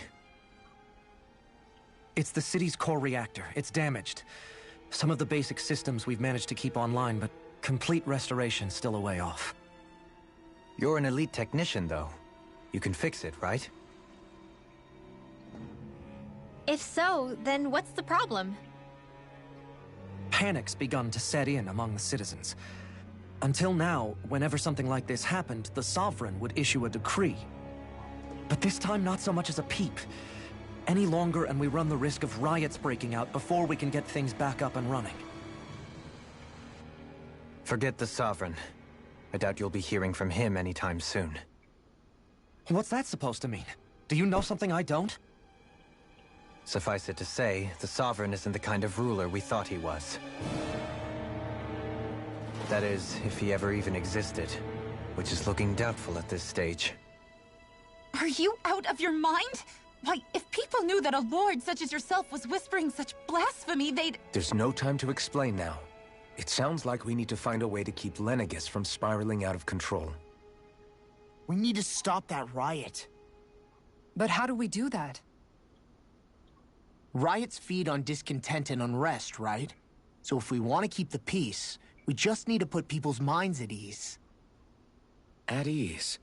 It's the city's core reactor. It's damaged. Some of the basic systems we've managed to keep online, but complete restoration's still a way off. You're an elite technician, though. You can fix it, right? If so, then what's the problem? Panic's begun to set in among the citizens. Until now, whenever something like this happened, the Sovereign would issue a decree. But this time, not so much as a peep. Any longer, and we run the risk of riots breaking out before we can get things back up and running. Forget the Sovereign. I doubt you'll be hearing from him anytime soon. What's that supposed to mean? Do you know something I don't? Suffice it to say, the Sovereign isn't the kind of ruler we thought he was. That is, if he ever even existed, which is looking doubtful at this stage. Are you out of your mind? Why, if people knew that a lord such as yourself was whispering such blasphemy, they'd... There's no time to explain now. It sounds like we need to find a way to keep Lenegis from spiraling out of control. We need to stop that riot. But how do we do that? Riots feed on discontent and unrest, right? So if we want to keep the peace, we just need to put people's minds at ease. At ease?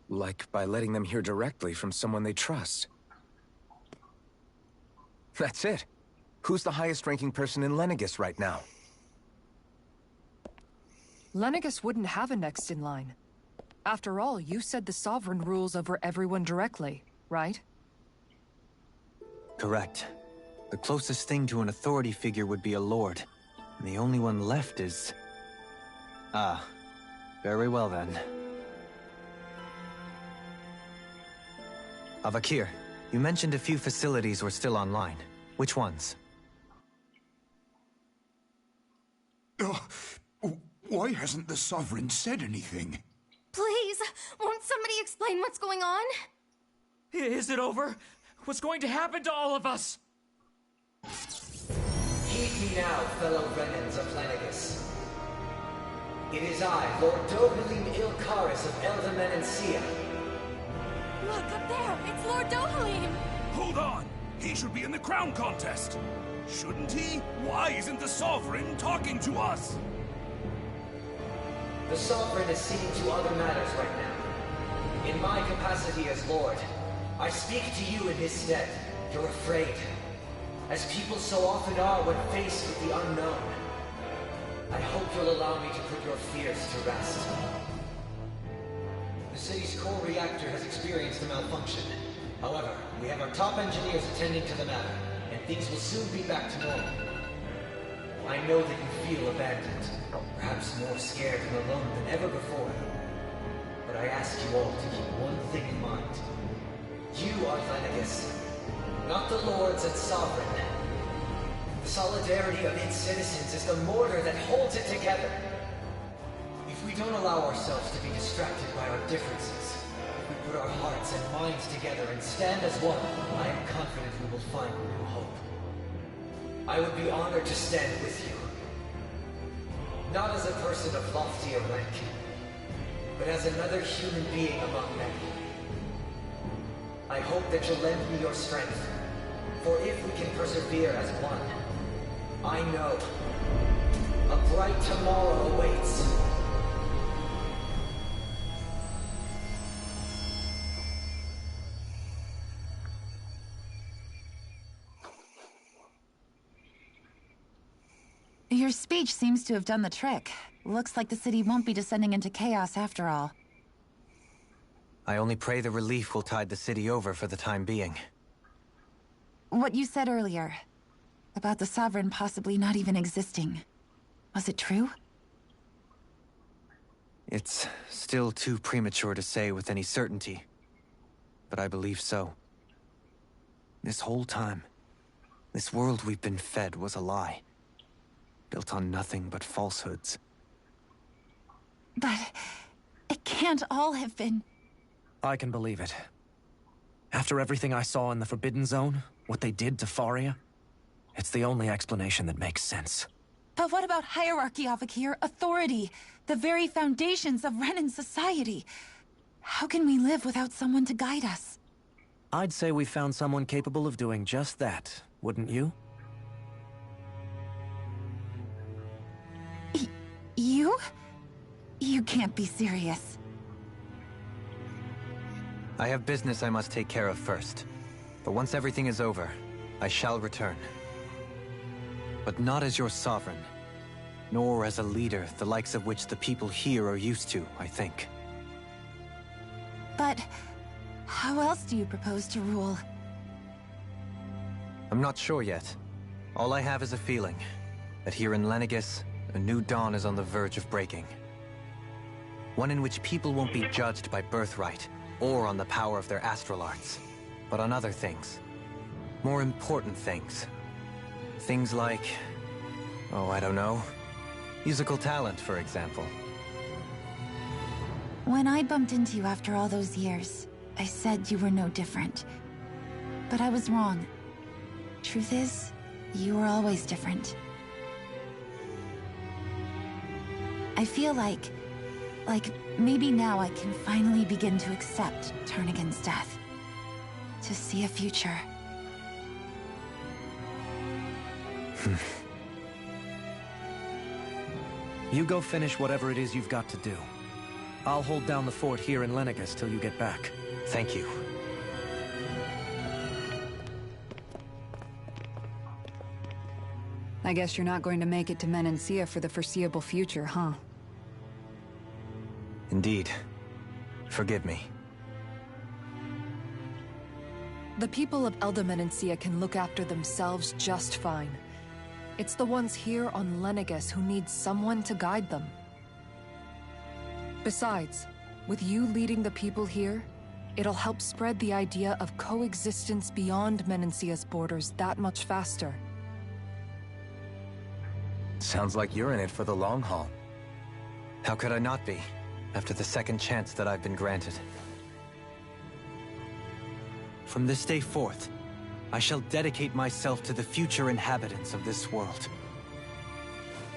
Like by letting them hear directly from someone they trust. That's it. Who's the highest-ranking person in Lenegis right now? Lenegis wouldn't have a next in line. After all, you said the Sovereign rules over everyone directly, right? Correct. The closest thing to an authority figure would be a lord. And the only one left is... Ah. Very well then. Avakir, you mentioned a few facilities were still online. Which ones? Why hasn't the Sovereign said anything? Please, won't somebody explain what's going on? Is it over? What's going to happen to all of us? Heed me now, fellow Renans of Lenegis. It is I, Lord Dohalim Ilkaris of Eldaman and Sia. Look, up there! It's Lord Dohalim! Hold on! He should be in the crown contest! Shouldn't he? Why isn't the Sovereign talking to us? The Sovereign is seeing to other matters right now. In my capacity as Lord, I speak to you in his stead. You're afraid. As people so often are when faced with the unknown. I hope you'll allow me to put your fears to rest. The city's core reactor has experienced a malfunction. However, we have our top engineers attending to the matter, and things will soon be back to normal. I know that you feel abandoned, perhaps more scared and alone than ever before. But I ask you all to keep one thing in mind. You are Lenegis, not the Lords and Sovereign. The solidarity of its citizens is the mortar that holds it together. If we don't allow ourselves to be distracted by our differences, if we put our hearts and minds together and stand as one, I am confident we will find new hope. I would be honored to stand with you. Not as a person of loftier rank, but as another human being among many. I hope that you'll lend me your strength, for if we can persevere as one, I know a bright tomorrow awaits. Your speech seems to have done the trick. Looks like the city won't be descending into chaos after all. I only pray the relief will tide the city over for the time being. What you said earlier, about the Sovereign possibly not even existing, was it true? It's still too premature to say with any certainty, but I believe so. This whole time, this world we've been fed was a lie. Built on nothing but falsehoods. But it can't all have been... I can believe it. After everything I saw in the Forbidden Zone, what they did to Faria, it's the only explanation that makes sense. But what about hierarchy, Avakir? Authority? The very foundations of Renan society? How can we live without someone to guide us? I'd say we found someone capable of doing just that, wouldn't you? You? You can't be serious. I have business I must take care of first. But once everything is over, I shall return. But not as your sovereign, nor as a leader the likes of which the people here are used to, I think. But how else do you propose to rule? I'm not sure yet. All I have is a feeling that here in Lenegis, a new dawn is on the verge of breaking. One in which people won't be judged by birthright, or on the power of their astral arts, but on other things. More important things. Things like... oh, I don't know. Musical talent, for example. When I bumped into you after all those years, I said you were no different. But I was wrong. Truth is, you were always different. I feel like maybe now I can finally begin to accept Turnagain's death. To see a future. You go finish whatever it is you've got to do. I'll hold down the fort here in Lenegis till you get back. Thank you. I guess you're not going to make it to Menancia for the foreseeable future, huh? Indeed. Forgive me. The people of Elda Menancia can look after themselves just fine. It's the ones here on Lenegis who need someone to guide them. Besides, with you leading the people here, it'll help spread the idea of coexistence beyond Menancia's borders that much faster. Sounds like you're in it for the long haul. How could I not be, after the second chance that I've been granted? From this day forth, I shall dedicate myself to the future inhabitants of this world.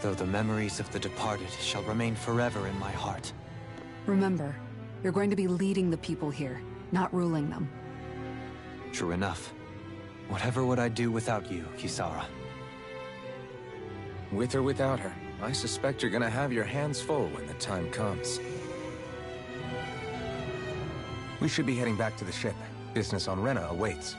Though the memories of the departed shall remain forever in my heart. Remember, you're going to be leading the people here, not ruling them. True enough. Whatever would I do without you, Kisara? With or without her, I suspect you're gonna have your hands full when the time comes. We should be heading back to the ship. Business on Rena awaits.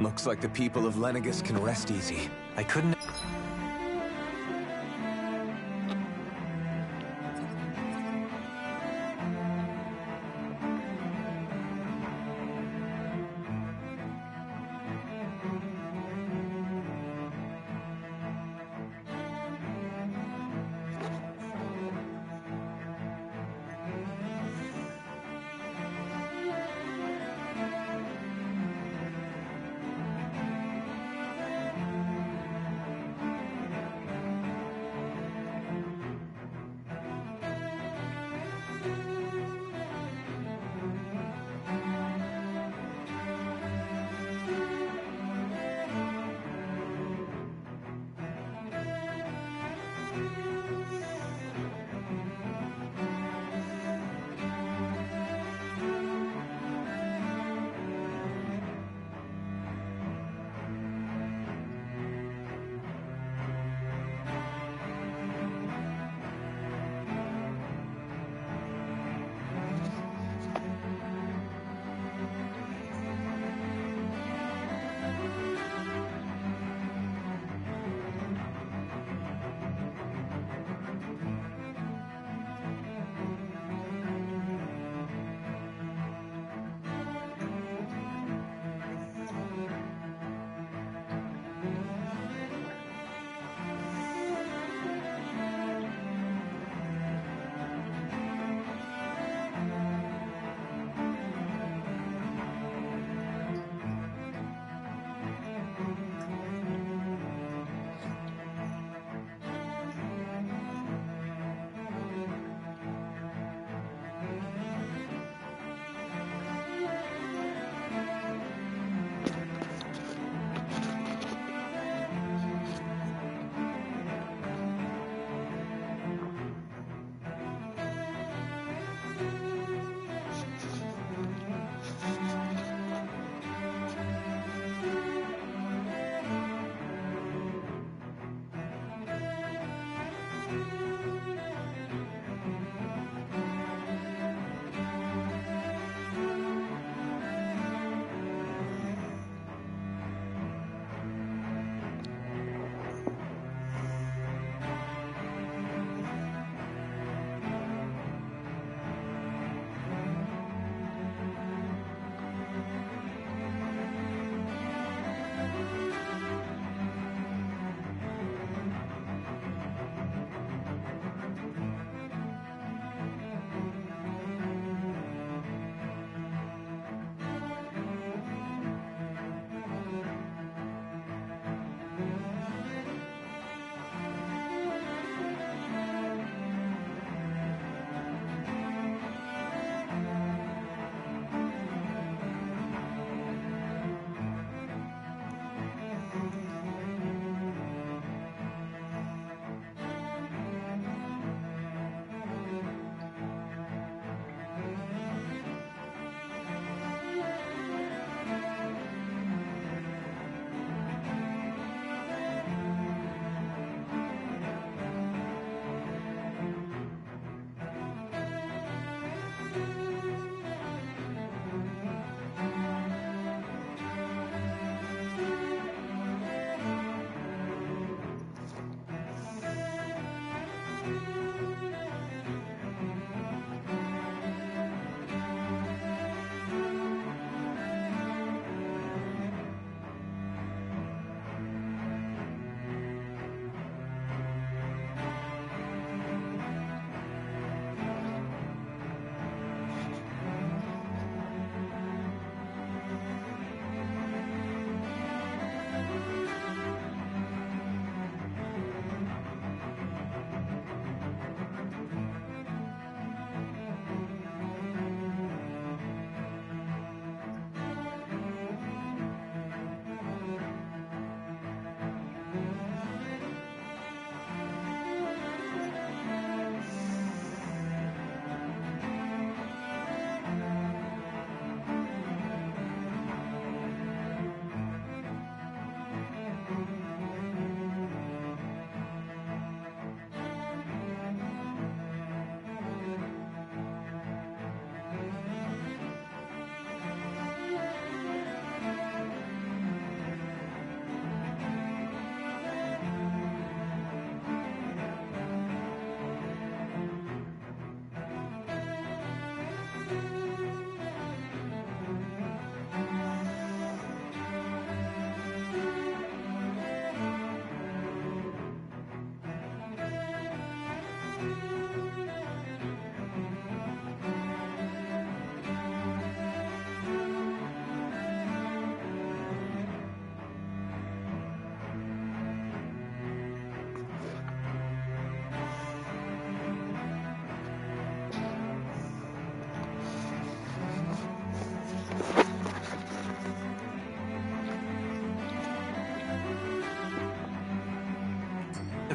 Looks like the people of Lenegis can rest easy. I couldn't...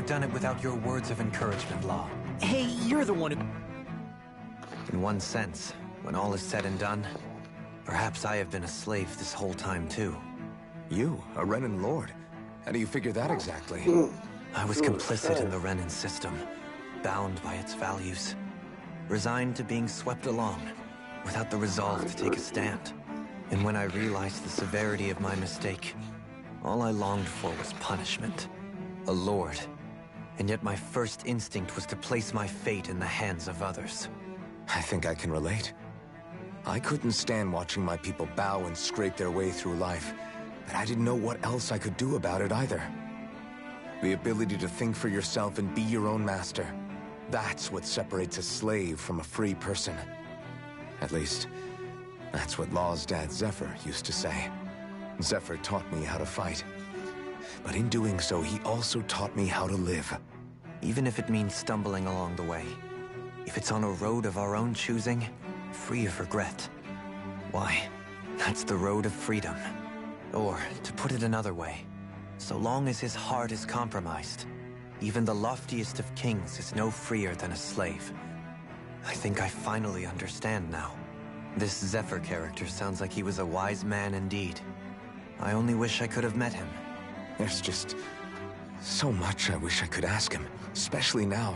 done it without your words of encouragement, Law. Hey, you're the one who... In one sense, when all is said and done, perhaps I have been a slave this whole time too. You, a Renan Lord? How do you figure that exactly? I was complicit in the Renan system, bound by its values, resigned to being swept along, without the resolve to take a stand. And when I realized the severity of my mistake, all I longed for was punishment. A lord. And yet my first instinct was to place my fate in the hands of others. I think I can relate. I couldn't stand watching my people bow and scrape their way through life, but I didn't know what else I could do about it either. The ability to think for yourself and be your own master. That's what separates a slave from a free person. At least, that's what Law's dad Zephyr used to say. Zephyr taught me how to fight. But in doing so, he also taught me how to live. Even if it means stumbling along the way. If it's on a road of our own choosing, free of regret. Why, that's the road of freedom. Or, to put it another way, so long as his heart is compromised, even the loftiest of kings is no freer than a slave. I think I finally understand now. This Zephyr character sounds like he was a wise man indeed. I only wish I could have met him. There's just so much I wish I could ask him, especially now.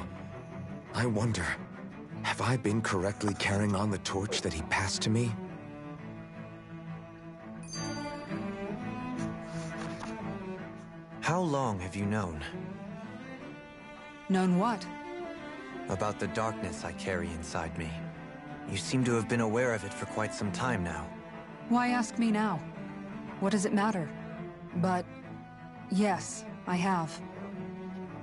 I wonder, have I been correctly carrying on the torch that he passed to me? How long have you known? Known what? About the darkness I carry inside me. You seem to have been aware of it for quite some time now. Why ask me now? What does it matter? But... yes, I have.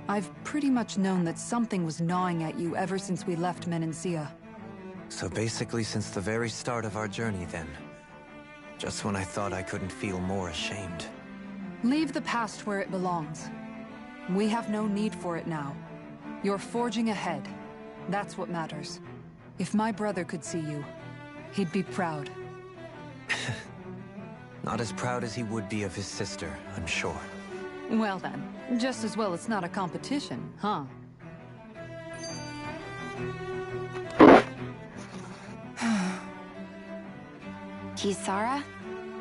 I've pretty much known that something was gnawing at you ever since we left Menancia. So basically since the very start of our journey then. Just when I thought I couldn't feel more ashamed. Leave the past where it belongs. We have no need for it now. You're forging ahead. That's what matters. If my brother could see you, he'd be proud. Not as proud as he would be of his sister, I'm sure. Well then, just as well it's not a competition, huh? Kisara?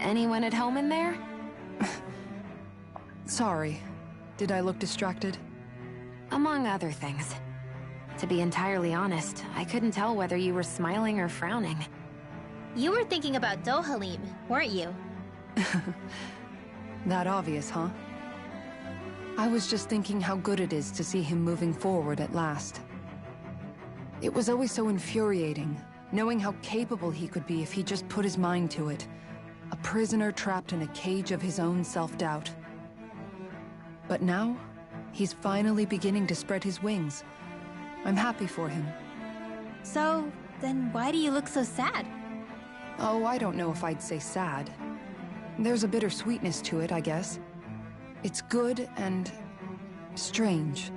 Anyone at home in there? Sorry. Did I look distracted? Among other things. To be entirely honest, I couldn't tell whether you were smiling or frowning. You were thinking about Dohalim, weren't you? That obvious, huh? I was just thinking how good it is to see him moving forward at last. It was always so infuriating, knowing how capable he could be if he just put his mind to it. A prisoner trapped in a cage of his own self-doubt. But now, he's finally beginning to spread his wings. I'm happy for him. So, then why do you look so sad? Oh, I don't know if I'd say sad. There's a bittersweetness to it, I guess. It's good and... strange,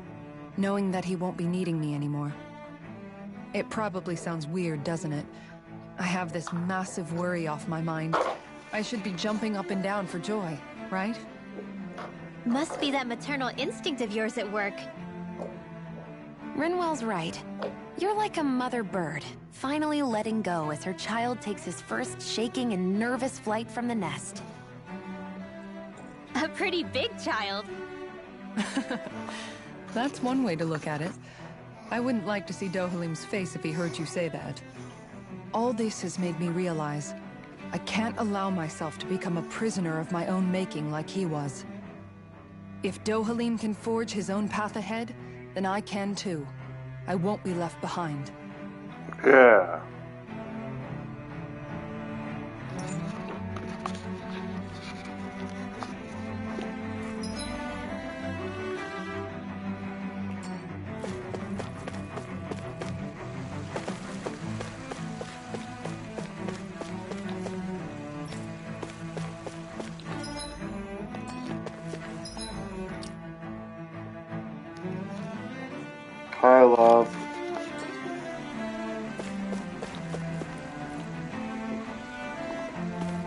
knowing that he won't be needing me anymore. It probably sounds weird, doesn't it? I have this massive worry off my mind. I should be jumping up and down for joy, right? Must be that maternal instinct of yours at work. Rinwell's right. You're like a mother bird, finally letting go as her child takes his first shaking and nervous flight from the nest. A pretty big child. That's one way to look at it. I wouldn't like to see Dohalim's face if he heard you say that. All this has made me realize I can't allow myself to become a prisoner of my own making like he was. If Dohalim can forge his own path ahead, then I can too. I won't be left behind. Yeah. Hi, love.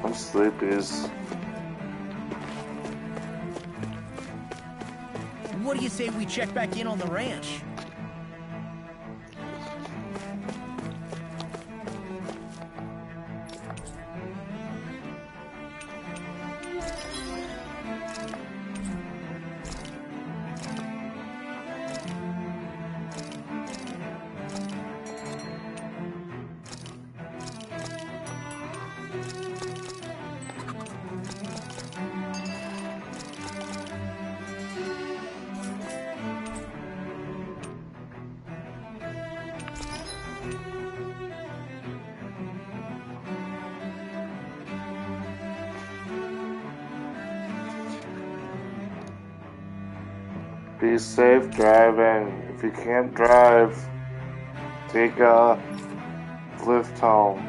I'm sleepy as... what do you say we check back in on the ranch? Be safe driving. If you can't drive, take a lift home.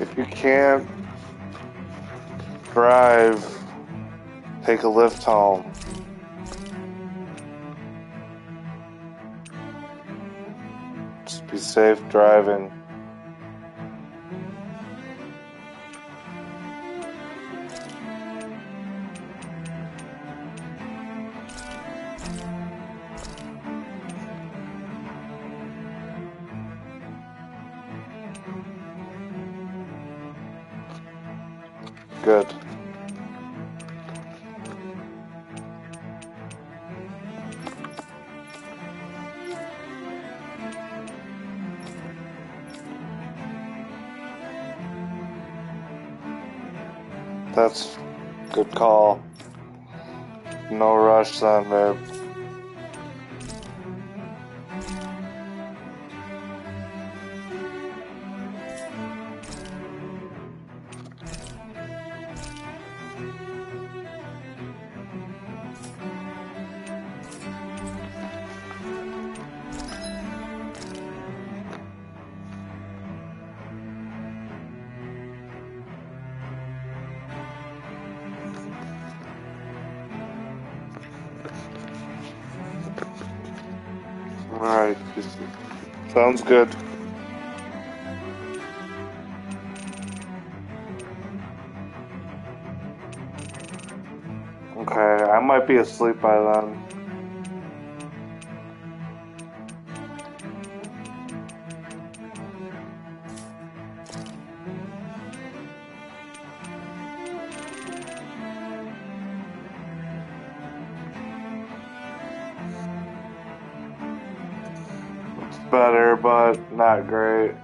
If you can't drive, take a lift home. Just be safe driving. Good. That's good call. No rush then, babe. Alright, sounds good. Okay, I might be asleep by then. Better, but not great.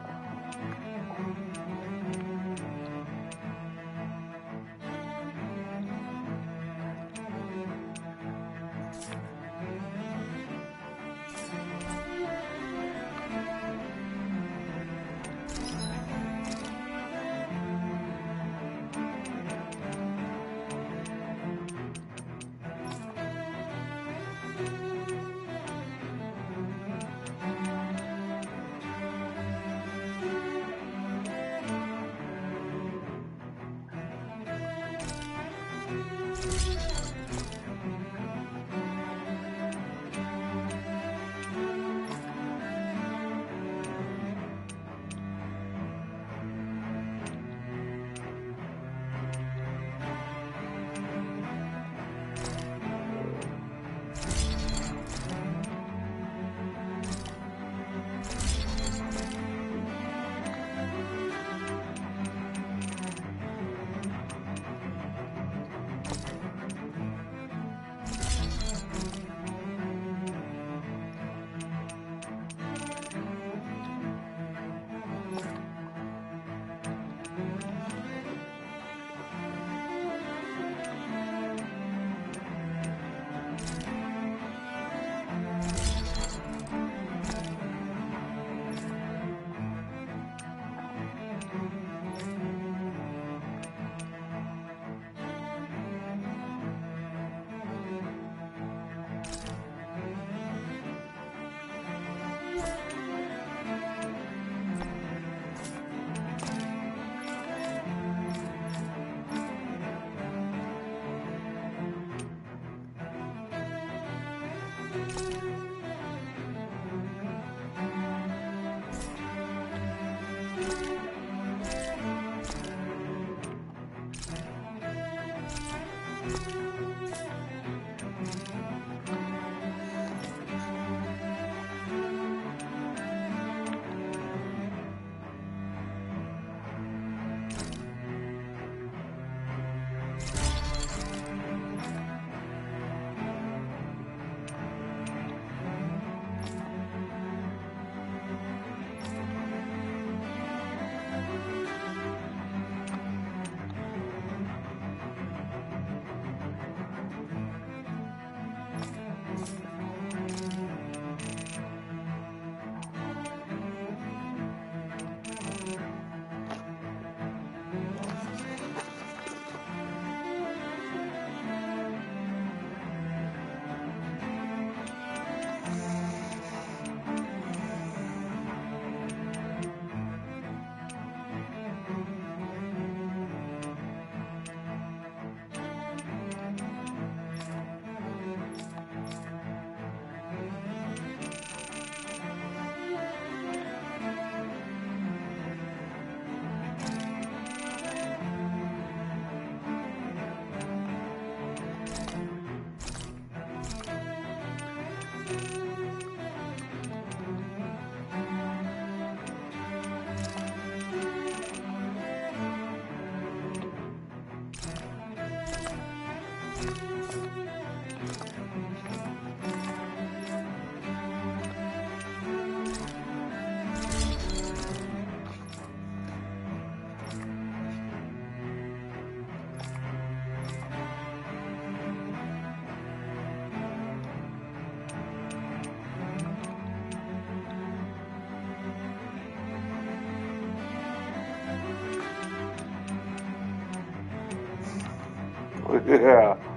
Yeah.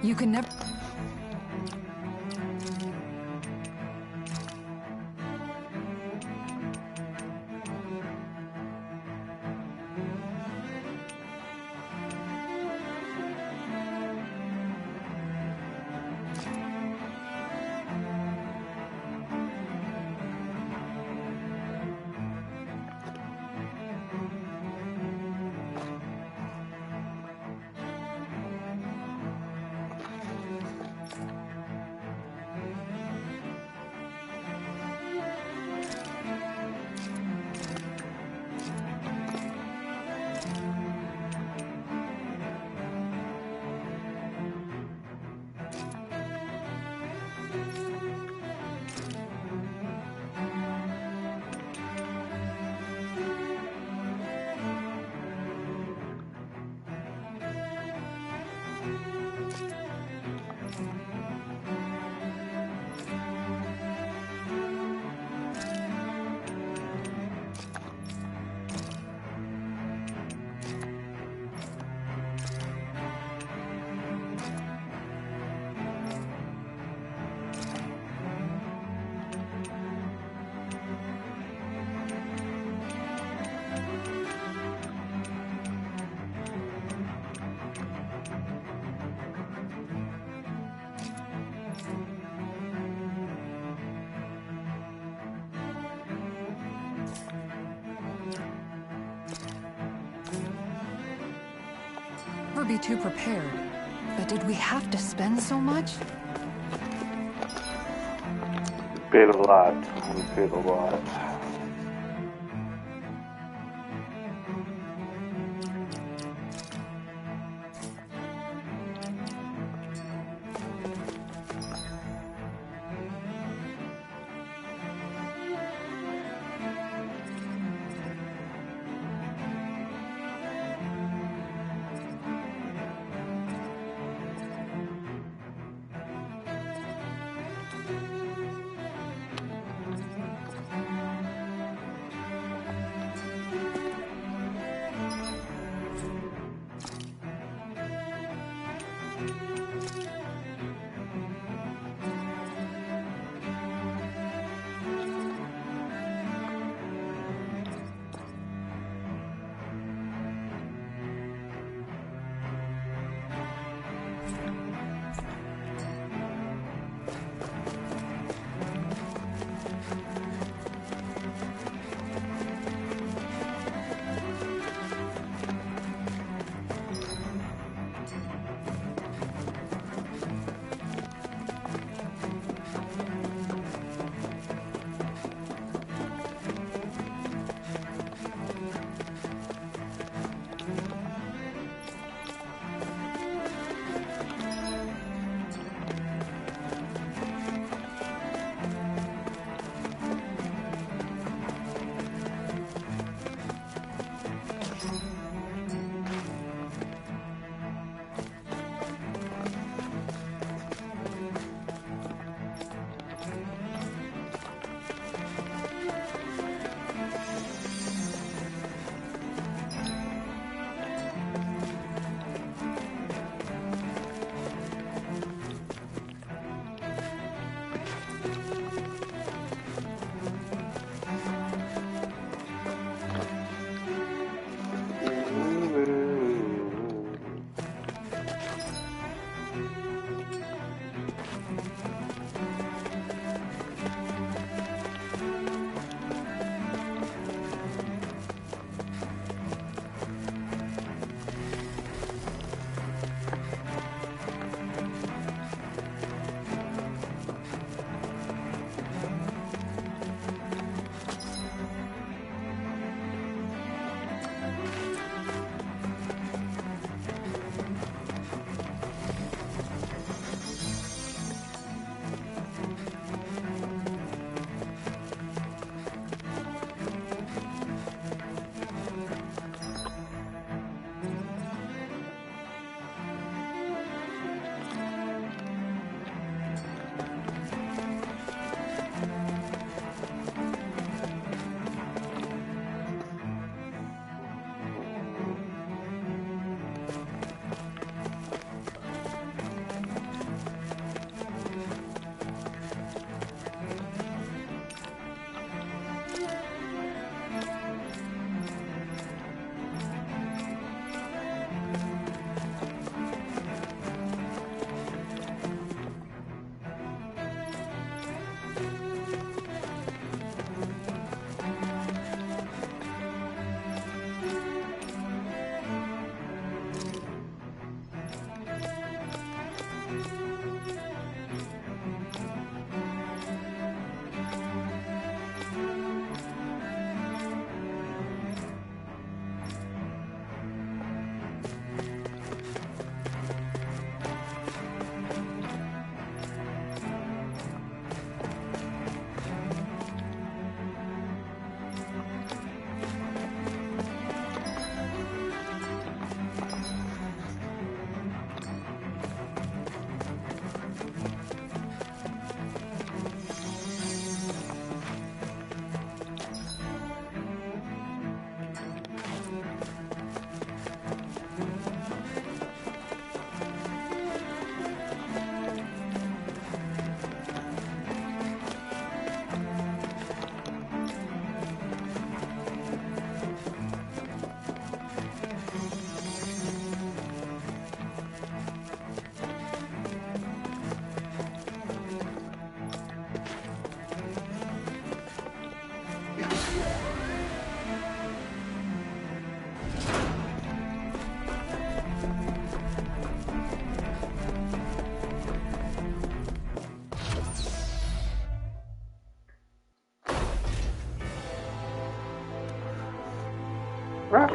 You can never... Never be too prepared. But did we have to spend so much? We paid a lot. We paid a lot.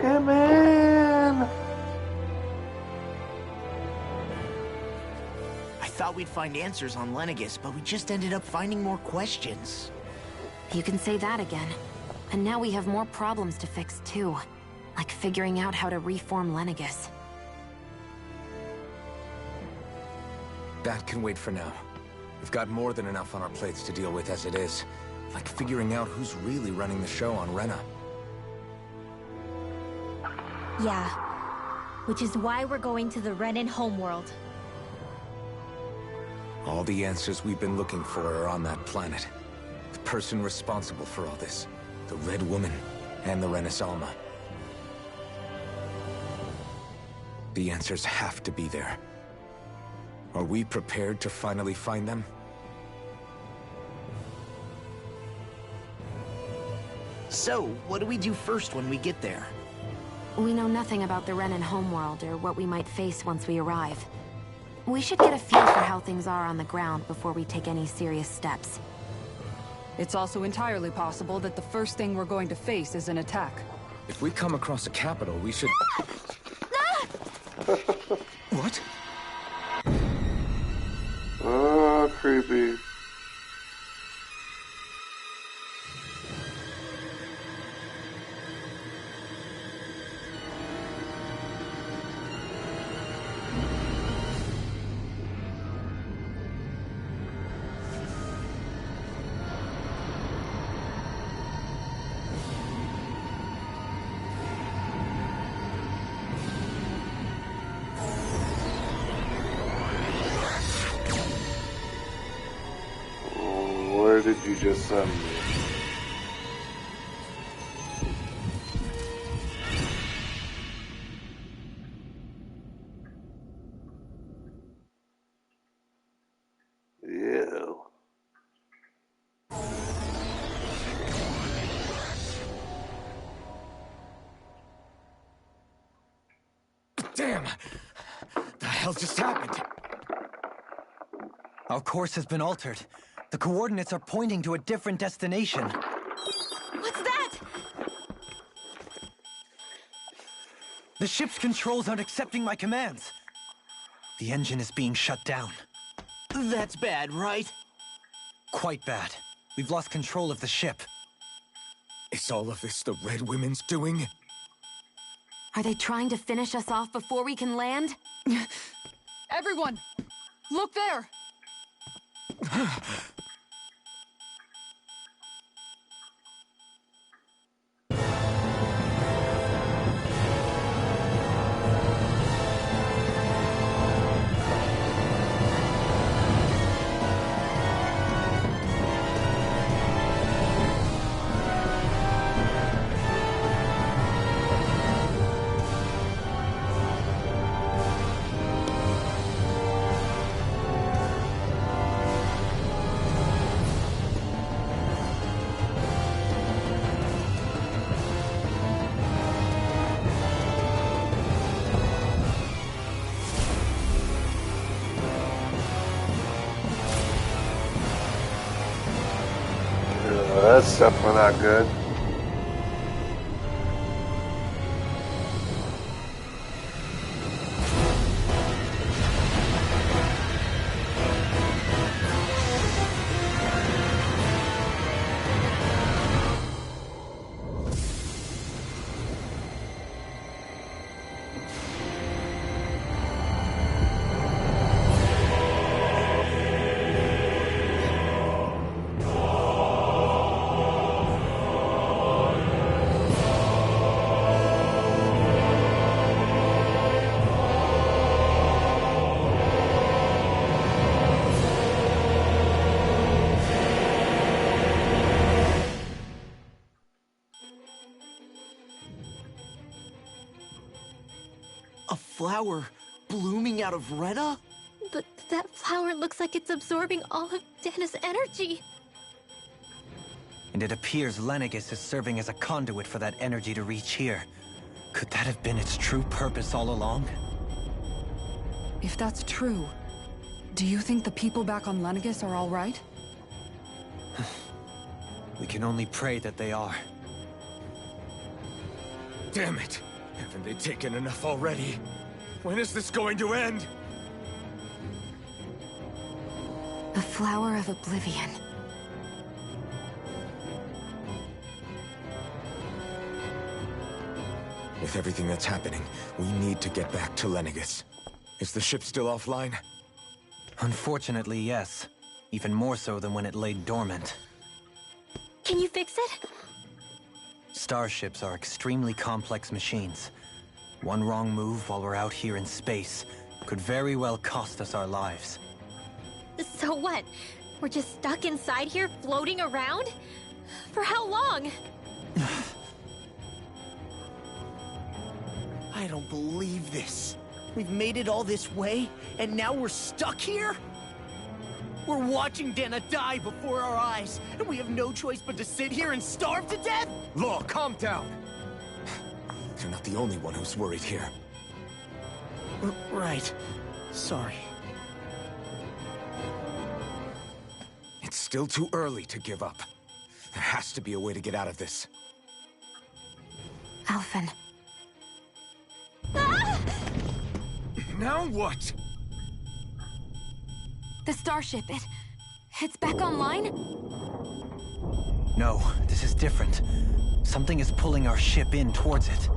Come on! I thought we'd find answers on Lenegis, but we just ended up finding more questions. You can say that again. And now we have more problems to fix, too. Like figuring out how to reform Lenegis. That can wait for now. We've got more than enough on our plates to deal with as it is. Like figuring out who's really running the show on Rena. Yeah. Which is why we're going to the Renan homeworld. All the answers we've been looking for are on that planet. The person responsible for all this. The Red Woman and the Renis Alma. The answers have to be there. Are we prepared to finally find them? So, what do we do first when we get there? We know nothing about the Renan homeworld or what we might face once we arrive. We should get a feel for how things are on the ground before we take any serious steps. It's also entirely possible that the first thing we're going to face is an attack. If we come across a capital, we should... What? Oh, creepy. Where did you just send me? Ew. Damn! The hell just happened? Our course has been altered. The coordinates are pointing to a different destination. What's that? The ship's controls aren't accepting my commands. The engine is being shut down. That's bad, right? Quite bad. We've lost control of the ship. Is all of this the Red Women's doing? Are they trying to finish us off before we can land? Everyone! Look there! That's definitely not good. A flower blooming out of Rena? But that flower looks like it's absorbing all of Dana's energy. And it appears Lenegis is serving as a conduit for that energy to reach here. Could that have been its true purpose all along? If that's true, do you think the people back on Lenegis are all right? We can only pray that they are. Damn it! Haven't they taken enough already? When is this going to end? The Flower of Oblivion. With everything that's happening, we need to get back to Lenegis. Is the ship still offline? Unfortunately, yes. Even more so than when it lay dormant. Can you fix it? Starships are extremely complex machines. One wrong move while we're out here in space could very well cost us our lives. So what? We're just stuck inside here, floating around? For how long? I don't believe this. We've made it all this way, and now we're stuck here? We're watching Dana die before our eyes, and we have no choice but to sit here and starve to death? Law, calm down. You're not the only one who's worried here. Right. Sorry. It's still too early to give up. There has to be a way to get out of this. Alphen. Now what? The starship, it's back online? No, this is different. Something is pulling our ship in towards it.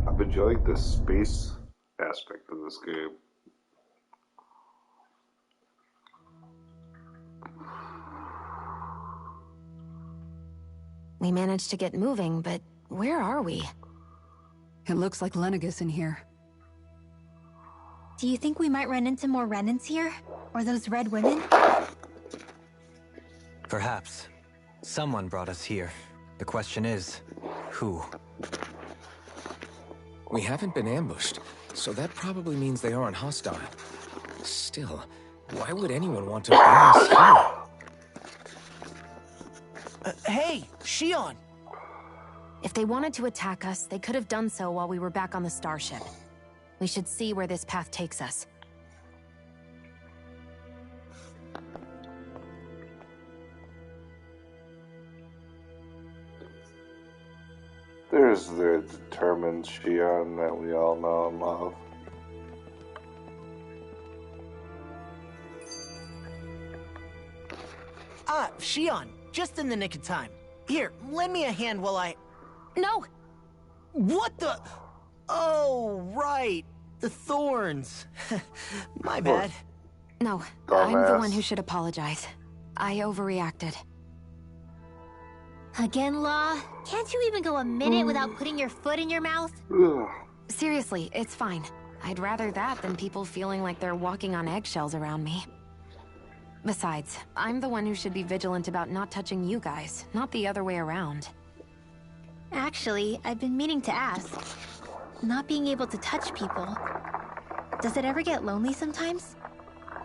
I've enjoyed the space aspect of this game. We managed to get moving, but where are we? It looks like Lenegis in here. Do you think we might run into more Renans here? Or those red women? Perhaps. Someone brought us here. The question is, who? We haven't been ambushed, so that probably means they aren't hostile. Still, why would anyone want to bring us here? Hey, Shion! If they wanted to attack us, they could have done so while we were back on the starship. We should see where this path takes us. There's the determined Shion that we all know and love. Shion, just in the nick of time. Here, lend me a hand while I... No! What the... Oh, right. The thorns. My bad. No, I'm the one who should apologize. I overreacted. Again, Law? Can't you even go a minute without putting your foot in your mouth? Seriously, it's fine. I'd rather that than people feeling like they're walking on eggshells around me. Besides, I'm the one who should be vigilant about not touching you guys, not the other way around. Actually, I've been meaning to ask. Not being able to touch people, does it ever get lonely sometimes?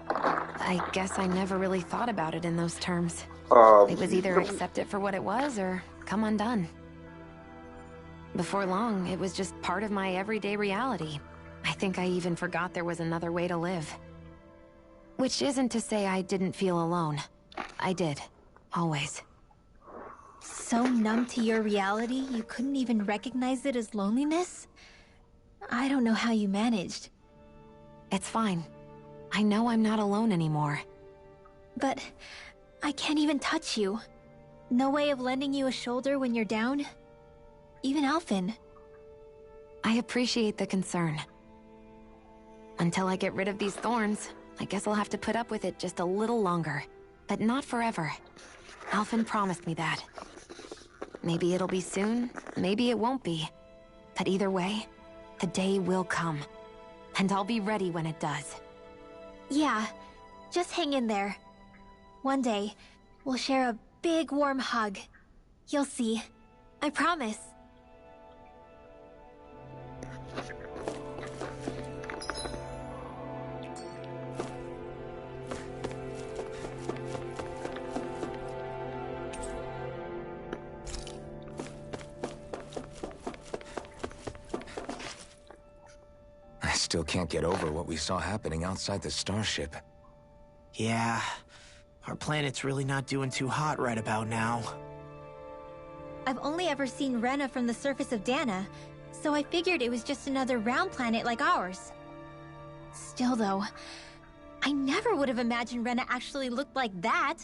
I guess I never really thought about it in those terms. It was either accept it for what it was, or come undone. Before long, it was just part of my everyday reality. I think I even forgot there was another way to live. Which isn't to say I didn't feel alone. I did. Always. So numb to your reality, you couldn't even recognize it as loneliness? I don't know how you managed. It's fine. I know I'm not alone anymore. But I can't even touch you. No way of lending you a shoulder when you're down? Even Alphen. I appreciate the concern. Until I get rid of these thorns, I guess I'll have to put up with it just a little longer. But not forever. Alphen promised me that. Maybe it'll be soon, maybe it won't be. But either way, the day will come. And I'll be ready when it does. Yeah, just hang in there. One day, we'll share a big warm hug. You'll see. I promise. still can't get over what we saw happening outside the starship. Yeah, our planet's really not doing too hot right about now. I've only ever seen Rena from the surface of Dana, so I figured it was just another round planet like ours. Still though, I never would have imagined Rena actually looked like that.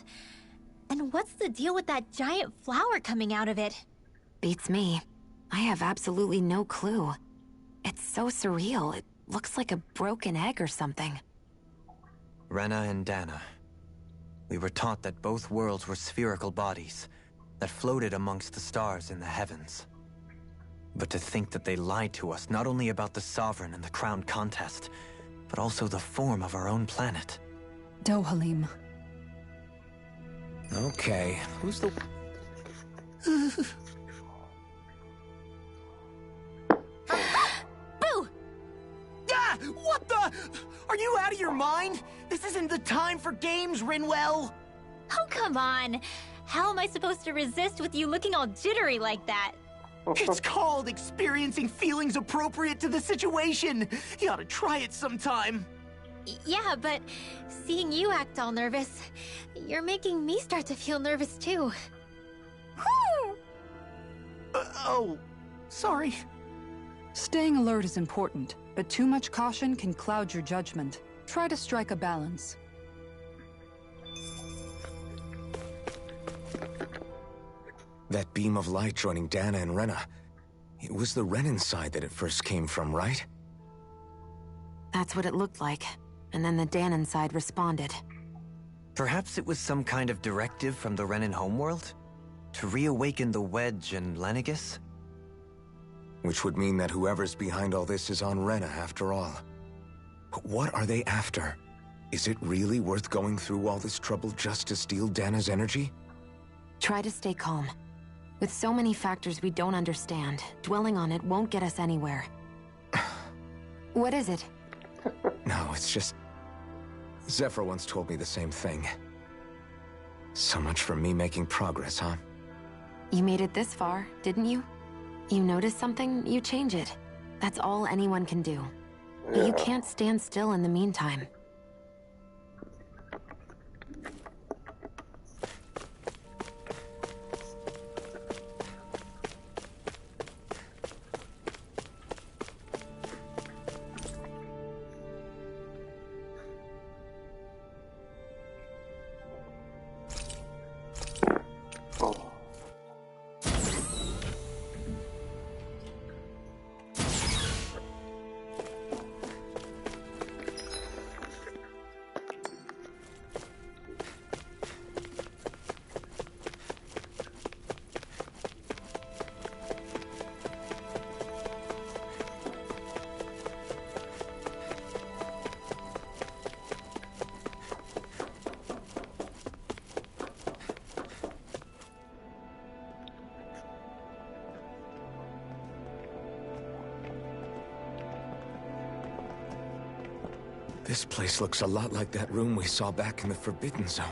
And what's the deal with that giant flower coming out of it? Beats me. I have absolutely no clue. It's so surreal. It looks like a broken egg or something. Rena and Dana. We were taught that both worlds were spherical bodies that floated amongst the stars in the heavens. But to think that they lied to us not only about the Sovereign and the Crown contest, but also the form of our own planet. Dohalim. Okay, who's the... Boo! Ah! What the? Are you out of your mind? This isn't the time for games, Rinwell! Oh, come on. How am I supposed to resist with you looking all jittery like that? It's called experiencing feelings appropriate to the situation. You ought to try it sometime. Yeah, but seeing you act all nervous, you're making me start to feel nervous too. Oh, sorry. Staying alert is important, but too much caution can cloud your judgment. Try to strike a balance. That beam of light joining Dana and Rena. It was the Renan side that it first came from, right? That's what it looked like. And then the Danon side responded. Perhaps it was some kind of directive from the Renan homeworld? To reawaken the Wedge and Lenegis? Which would mean that whoever's behind all this is on Rena after all. But what are they after? Is it really worth going through all this trouble just to steal Dana's energy? Try to stay calm. With so many factors we don't understand, dwelling on it won't get us anywhere. What is it? No, it's just... Zephyr once told me the same thing. So much for me making progress, huh? You made it this far, didn't you? You notice something, you change it. That's all anyone can do. But you can't stand still in the meantime. This place looks a lot like that room we saw back in the Forbidden Zone.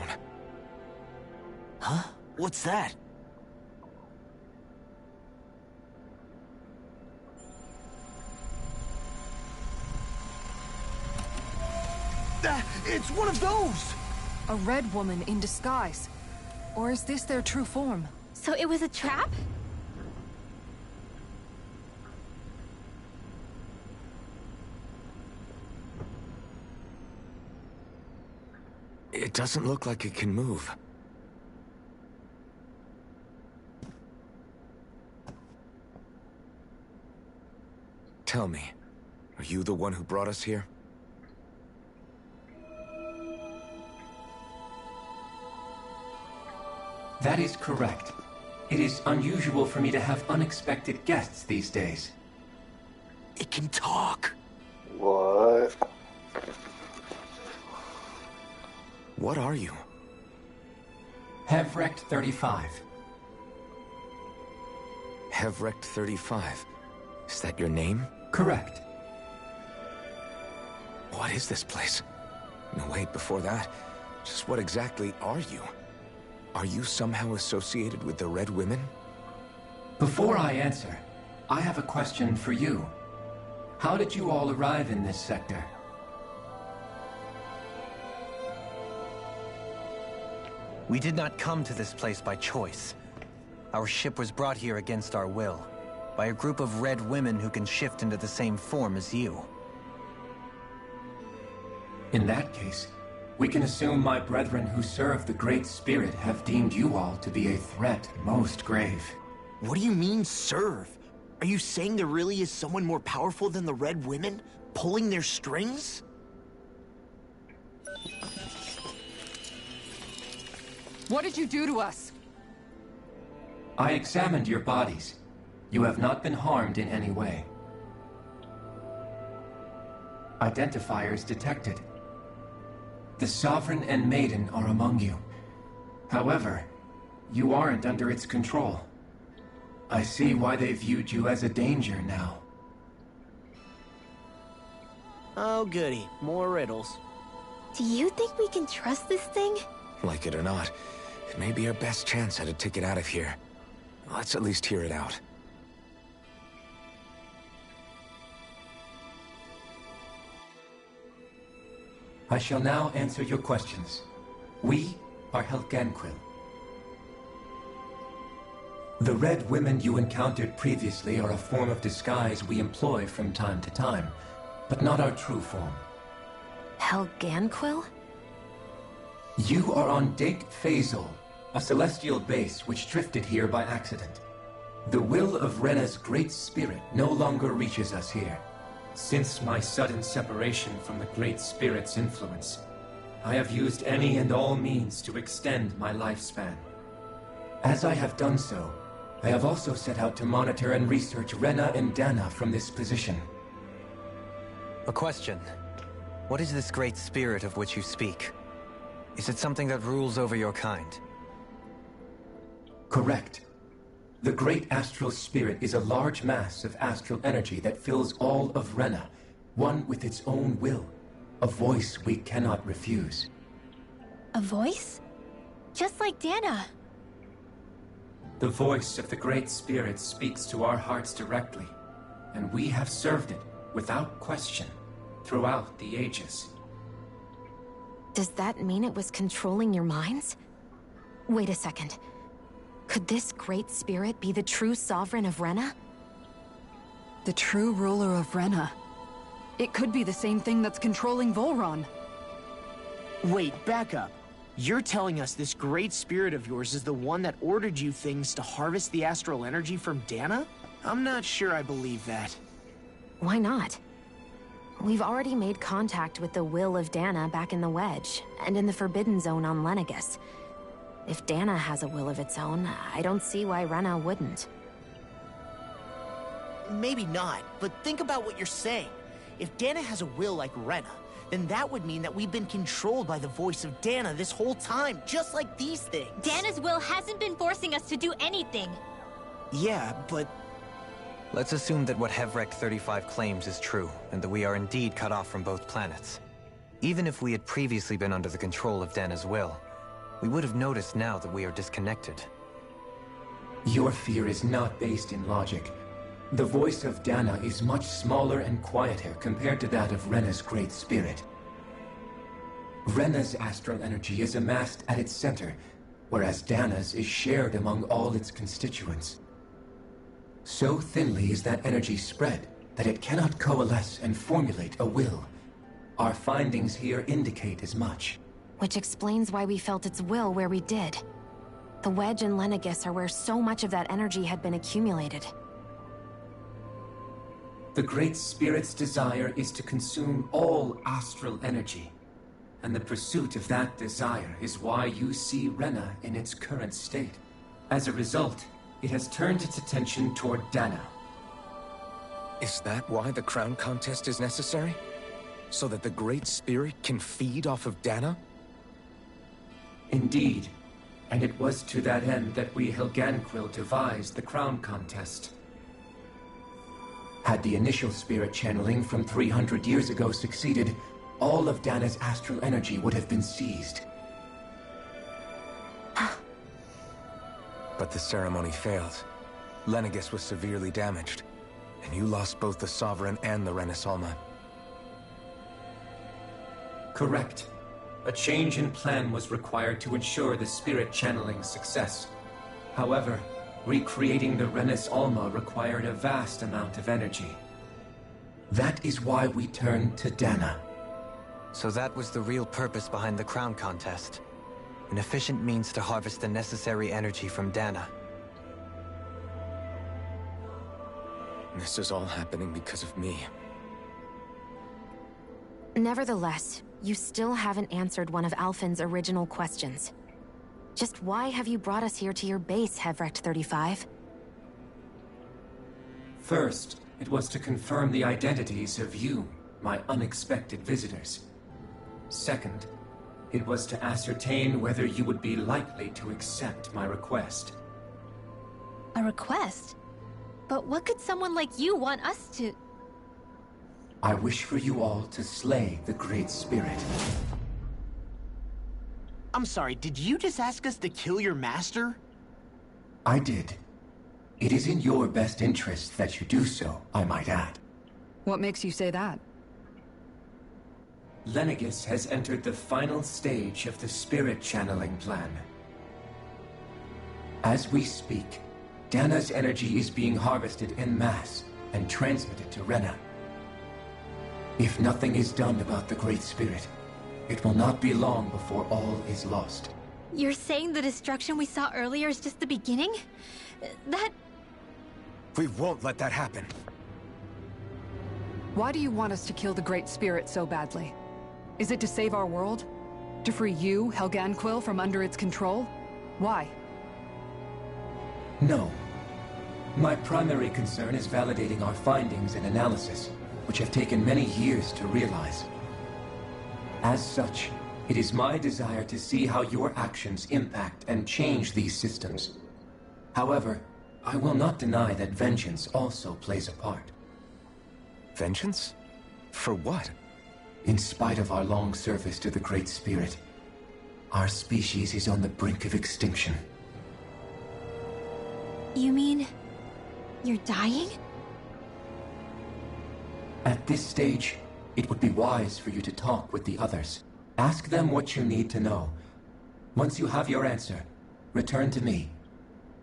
Huh? What's that? It's one of those! A red woman in disguise. Or is this their true form? So it was a trap? It doesn't look like it can move. Tell me, are you the one who brought us here? That is correct. It is unusual for me to have unexpected guests these days. It can talk. What? What are you? Hevrect 35. Hevrect 35. Is that your name? Correct. What is this place? No, wait, before that, just what exactly are you? Are you somehow associated with the Red Women? Before I answer, I have a question for you. How did you all arrive in this sector? We did not come to this place by choice. Our ship was brought here against our will, by a group of red women who can shift into the same form as you. In that case, we can assume my brethren who serve the Great Spirit have deemed you all to be a threat most grave. What do you mean, serve? Are you saying there really is someone more powerful than the Red Women, pulling their strings? What did you do to us? I examined your bodies. You have not been harmed in any way. Identifiers detected. The Sovereign and Maiden are among you. However, you aren't under its control. I see why they viewed you as a danger now. Oh goody, more riddles. Do you think we can trust this thing? Like it or not, it may be our best chance at a ticket out of here. Let's at least hear it out. I shall now answer your questions. We are Helganquil. The red women you encountered previously are a form of disguise we employ from time to time, but not our true form. Helganquil? You are on Dake Phasol, a celestial base which drifted here by accident. The will of Rena's great spirit no longer reaches us here. Since my sudden separation from the Great Spirit's influence, I have used any and all means to extend my lifespan. As I have done so, I have also set out to monitor and research Rena and Dana from this position. A question. What is this Great Spirit of which you speak? Is it something that rules over your kind? Correct. The Great Astral Spirit is a large mass of astral energy that fills all of Rena, one with its own will, a voice we cannot refuse. A voice? Just like Dana. The voice of the Great Spirit speaks to our hearts directly, and we have served it, without question, throughout the ages. Does that mean it was controlling your minds? Wait a second. Could this Great Spirit be the true Sovereign of Rena? The true ruler of Rena. It could be the same thing that's controlling Volron. Wait, back up. You're telling us this Great Spirit of yours is the one that ordered you things to harvest the astral energy from Dana? I'm not sure I believe that. Why not? We've already made contact with the will of Dana back in the Wedge, and in the Forbidden Zone on Lenegus. If Dana has a will of its own, I don't see why Rena wouldn't. Maybe not, but think about what you're saying. If Dana has a will like Rena, then that would mean that we've been controlled by the voice of Dana this whole time, just like these things. Dana's will hasn't been forcing us to do anything. Yeah, but... Let's assume that what Hevrek 35 claims is true, and that we are indeed cut off from both planets. Even if we had previously been under the control of Dana's will, we would have noticed now that we are disconnected. Your fear is not based in logic. The voice of Dana is much smaller and quieter compared to that of Rena's Great Spirit. Rena's astral energy is amassed at its center, whereas Dana's is shared among all its constituents. So thinly is that energy spread that it cannot coalesce and formulate a will. Our findings here indicate as much. Which explains why we felt its will where we did. The Wedge and Lenegus are where so much of that energy had been accumulated. The Great Spirit's desire is to consume all astral energy. And the pursuit of that desire is why you see Rena in its current state. As a result, it has turned its attention toward Dana. Is that why the crown contest is necessary? So that the Great Spirit can feed off of Dana? Indeed. And it was to that end that we Helganquil devised the crown contest. Had the initial spirit channeling from 300 years ago succeeded, all of Dana's astral energy would have been seized. But the ceremony failed. Lenegus was severely damaged. And you lost both the Sovereign and the Renis Alma. Correct. A change in plan was required to ensure the spirit channeling's success. However, recreating the Renis Alma required a vast amount of energy. That is why we turned to Dana. So that was the real purpose behind the crown contest. An efficient means to harvest the necessary energy from Dana. This is all happening because of me. Nevertheless, you still haven't answered one of Alphen's original questions. Just why have you brought us here to your base, Hevrecht 35? First, it was to confirm the identities of you, my unexpected visitors. Second, it was to ascertain whether you would be likely to accept my request. A request? But what could someone like you want us to... I wish for you all to slay the Great Spirit. I'm sorry, did you just ask us to kill your master? I did. It is in your best interest that you do so, I might add. What makes you say that? Lenegis has entered the final stage of the spirit channeling plan. As we speak, Dana's energy is being harvested en masse and transmitted to Rena. If nothing is done about the Great Spirit, it will not be long before all is lost. You're saying the destruction we saw earlier is just the beginning? That... We won't let that happen. Why do you want us to kill the Great Spirit so badly? Is it to save our world? To free you, Helganquil, from under its control? Why? No. My primary concern is validating our findings and analysis, which have taken many years to realize. As such, it is my desire to see how your actions impact and change these systems. However, I will not deny that vengeance also plays a part. Vengeance? For what? In spite of our long service to the Great Spirit, our species is on the brink of extinction. You mean... you're dying? At this stage, it would be wise for you to talk with the others. Ask them what you need to know. Once you have your answer, return to me.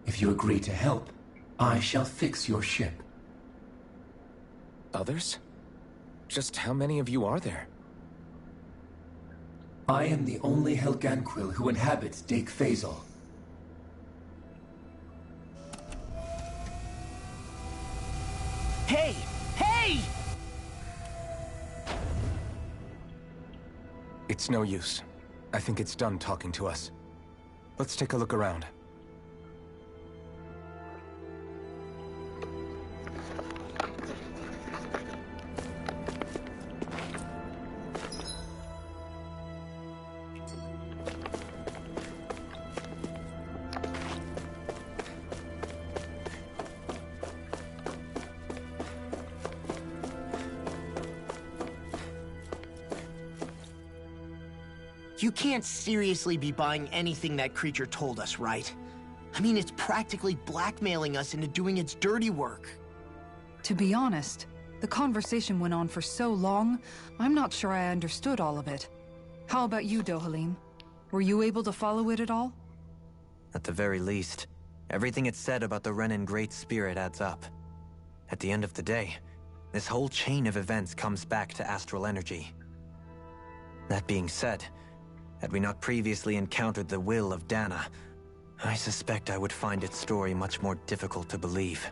If you agree to help, I shall fix your ship. Others? Just how many of you are there? I am the only Helganquil who inhabits Dake Faisal. Hey! Hey! It's no use. I think it's done talking to us. Let's take a look around. You can't seriously be buying anything that creature told us, right? I mean, it's practically blackmailing us into doing its dirty work. To be honest, the conversation went on for so long, I'm not sure I understood all of it. How about you, Dohalim? Were you able to follow it at all? At the very least, everything it said about the Renin Great Spirit adds up. At the end of the day, this whole chain of events comes back to astral energy. That being said, had we not previously encountered the will of Dana, I suspect I would find its story much more difficult to believe.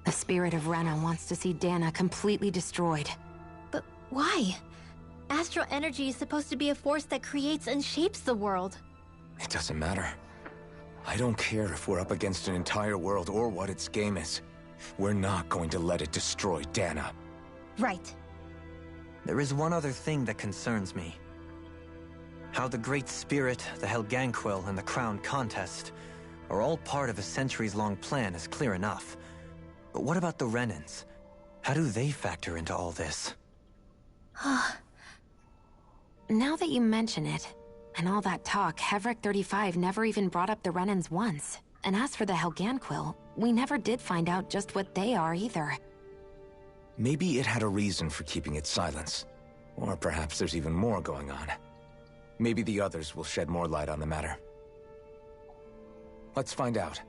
The spirit of Rena wants to see Dana completely destroyed. But why? Astral energy is supposed to be a force that creates and shapes the world. It doesn't matter. I don't care if we're up against an entire world or what its game is. We're not going to let it destroy Dana. Right. There is one other thing that concerns me. How the Great Spirit, the Helganquil, and the Crown Contest are all part of a centuries-long plan is clear enough. But what about the Renins? How do they factor into all this? Now that you mention it, and all that talk, Hevrecht 35 never even brought up the Renins once. And as for the Helganquil, we never did find out just what they are either. Maybe it had a reason for keeping its silence. Or perhaps there's even more going on. Maybe the others will shed more light on the matter. Let's find out.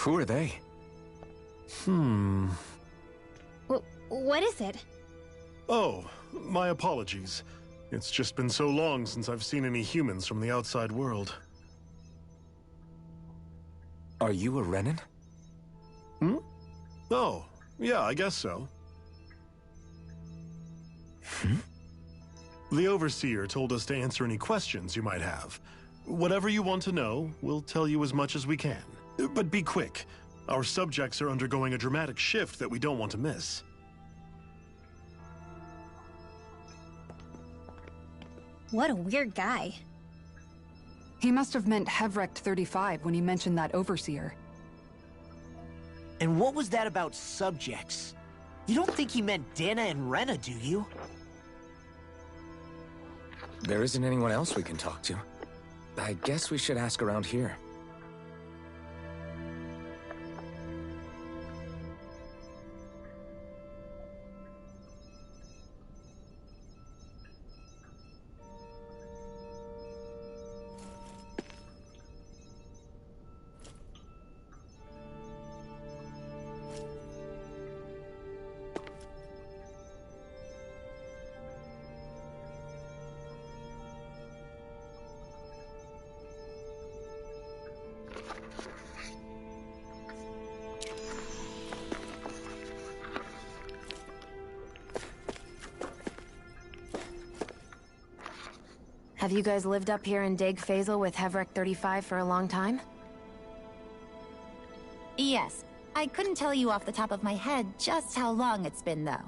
Who are they? What is it? Oh, my apologies. It's just been so long since I've seen any humans from the outside world. Are you a Renan? Hmm? Oh, yeah, I guess so. The Overseer told us to answer any questions you might have. Whatever you want to know, we'll tell you as much as we can. But be quick. Our subjects are undergoing a dramatic shift that we don't want to miss. What a weird guy. He must have meant Hevrecht 35 when he mentioned that Overseer. And what was that about subjects? You don't think he meant Dana and Rena, do you? There isn't anyone else we can talk to. I guess we should ask around here. Have you guys lived up here in Deg Faisal with Hevrecht 35 for a long time? Yes. I couldn't tell you off the top of my head just how long it's been, though.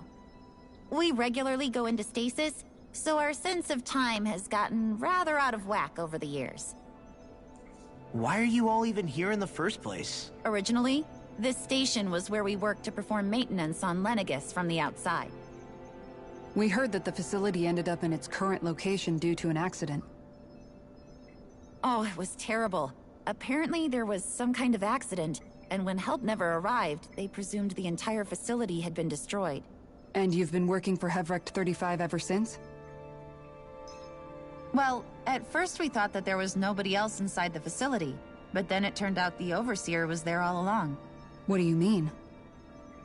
We regularly go into stasis, so our sense of time has gotten rather out of whack over the years. Why are you all even here in the first place? Originally, this station was where we worked to perform maintenance on Lenegis from the outside. We heard that the facility ended up in its current location due to an accident. Oh, it was terrible. Apparently there was some kind of accident, and when help never arrived, they presumed the entire facility had been destroyed. And you've been working for Hevrecht 35 ever since? Well, at first we thought that there was nobody else inside the facility, but then it turned out the Overseer was there all along. What do you mean?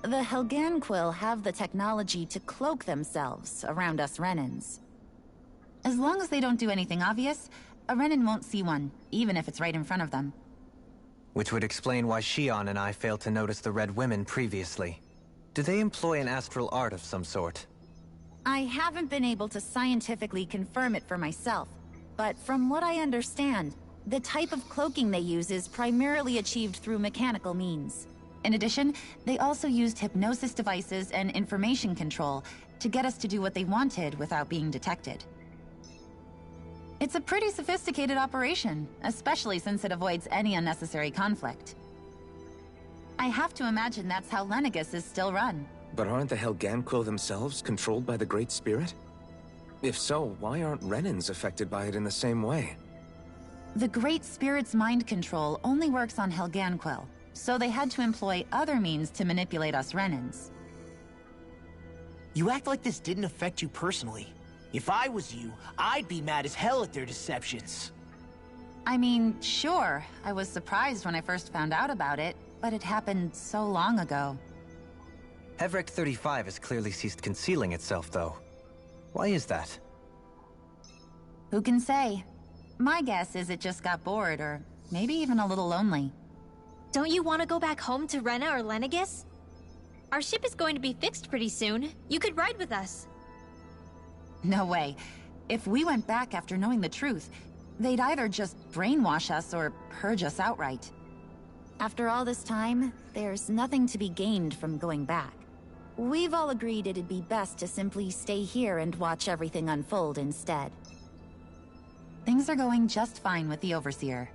The Helganquil have the technology to cloak themselves around us Renans. As long as they don't do anything obvious, a Renan won't see one, even if it's right in front of them. Which would explain why Shion and I failed to notice the Red Women previously. Do they employ an astral art of some sort? I haven't been able to scientifically confirm it for myself, but from what I understand, the type of cloaking they use is primarily achieved through mechanical means. In addition, they also used hypnosis devices and information control to get us to do what they wanted without being detected. It's a pretty sophisticated operation, especially since it avoids any unnecessary conflict. I have to imagine that's how Lenegis is still run. But aren't the Helganquil themselves controlled by the Great Spirit? If so, why aren't Renans affected by it in the same way? The Great Spirit's mind control only works on Helganquil, so they had to employ other means to manipulate us Renans. You act like this didn't affect you personally. If I was you, I'd be mad as hell at their deceptions. I mean, sure, I was surprised when I first found out about it, but it happened so long ago. Hevrik 35 has clearly ceased concealing itself, though. Why is that? Who can say? My guess is it just got bored, or maybe even a little lonely. Don't you want to go back home to Rena or Lenegis? Our ship is going to be fixed pretty soon. You could ride with us. No way. If we went back after knowing the truth, they'd either just brainwash us or purge us outright. After all this time, there's nothing to be gained from going back. We've all agreed it'd be best to simply stay here and watch everything unfold instead. Things are going just fine with the Overseer.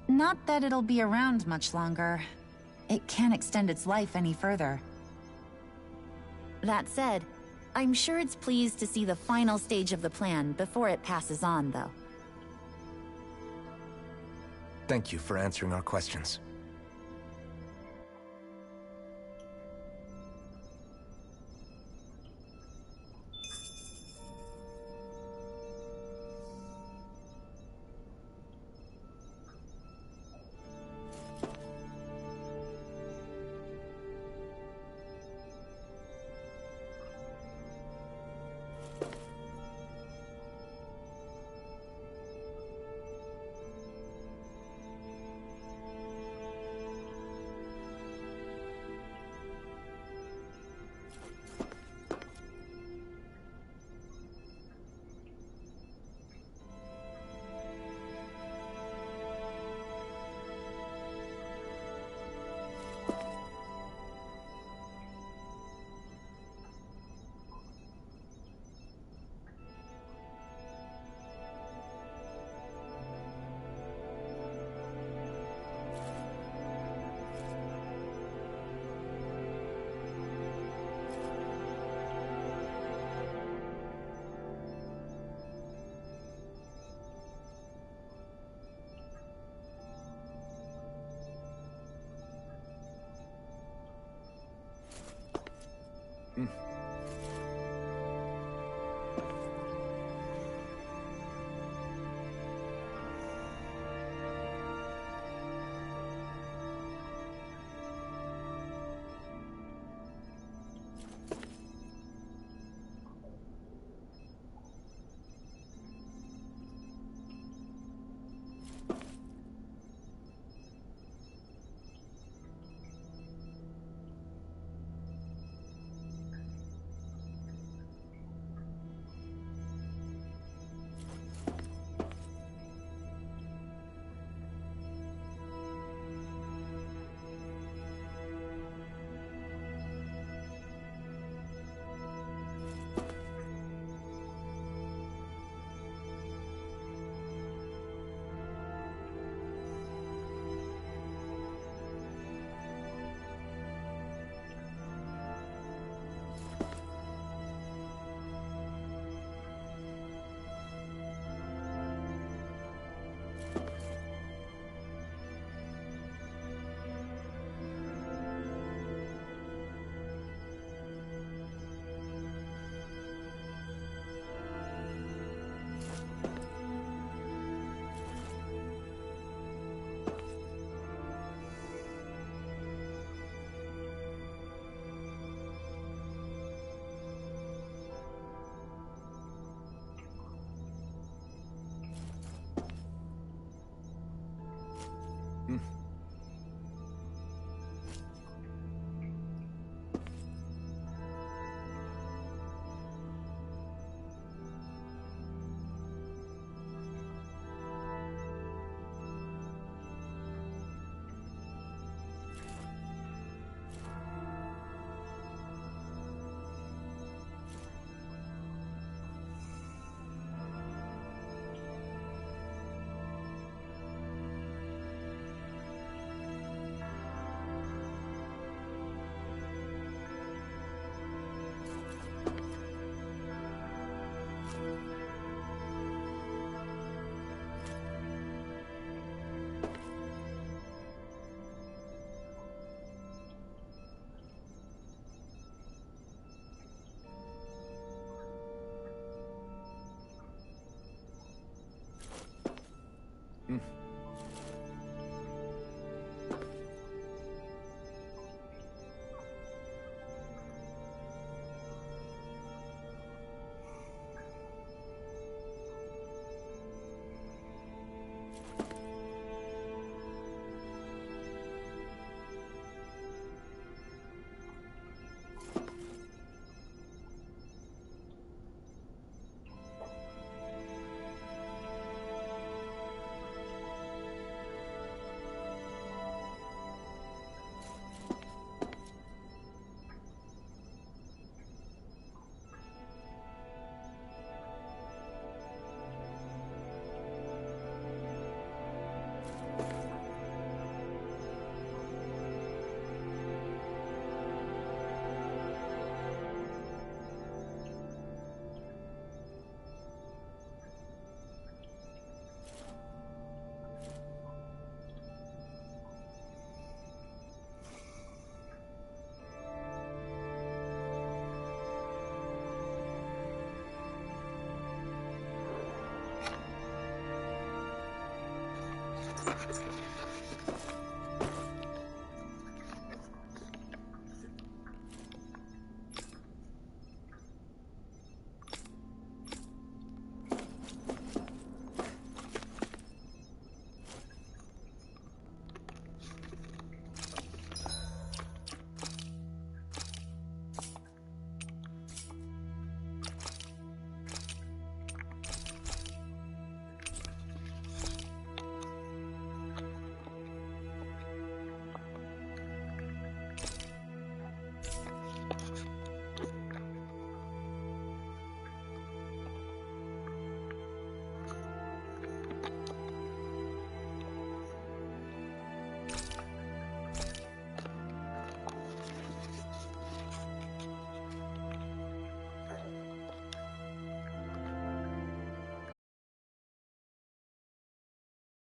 Not that it'll be around much longer. It can't extend its life any further. That said, I'm sure it's pleased to see the final stage of the plan before it passes on, though. Thank you for answering our questions.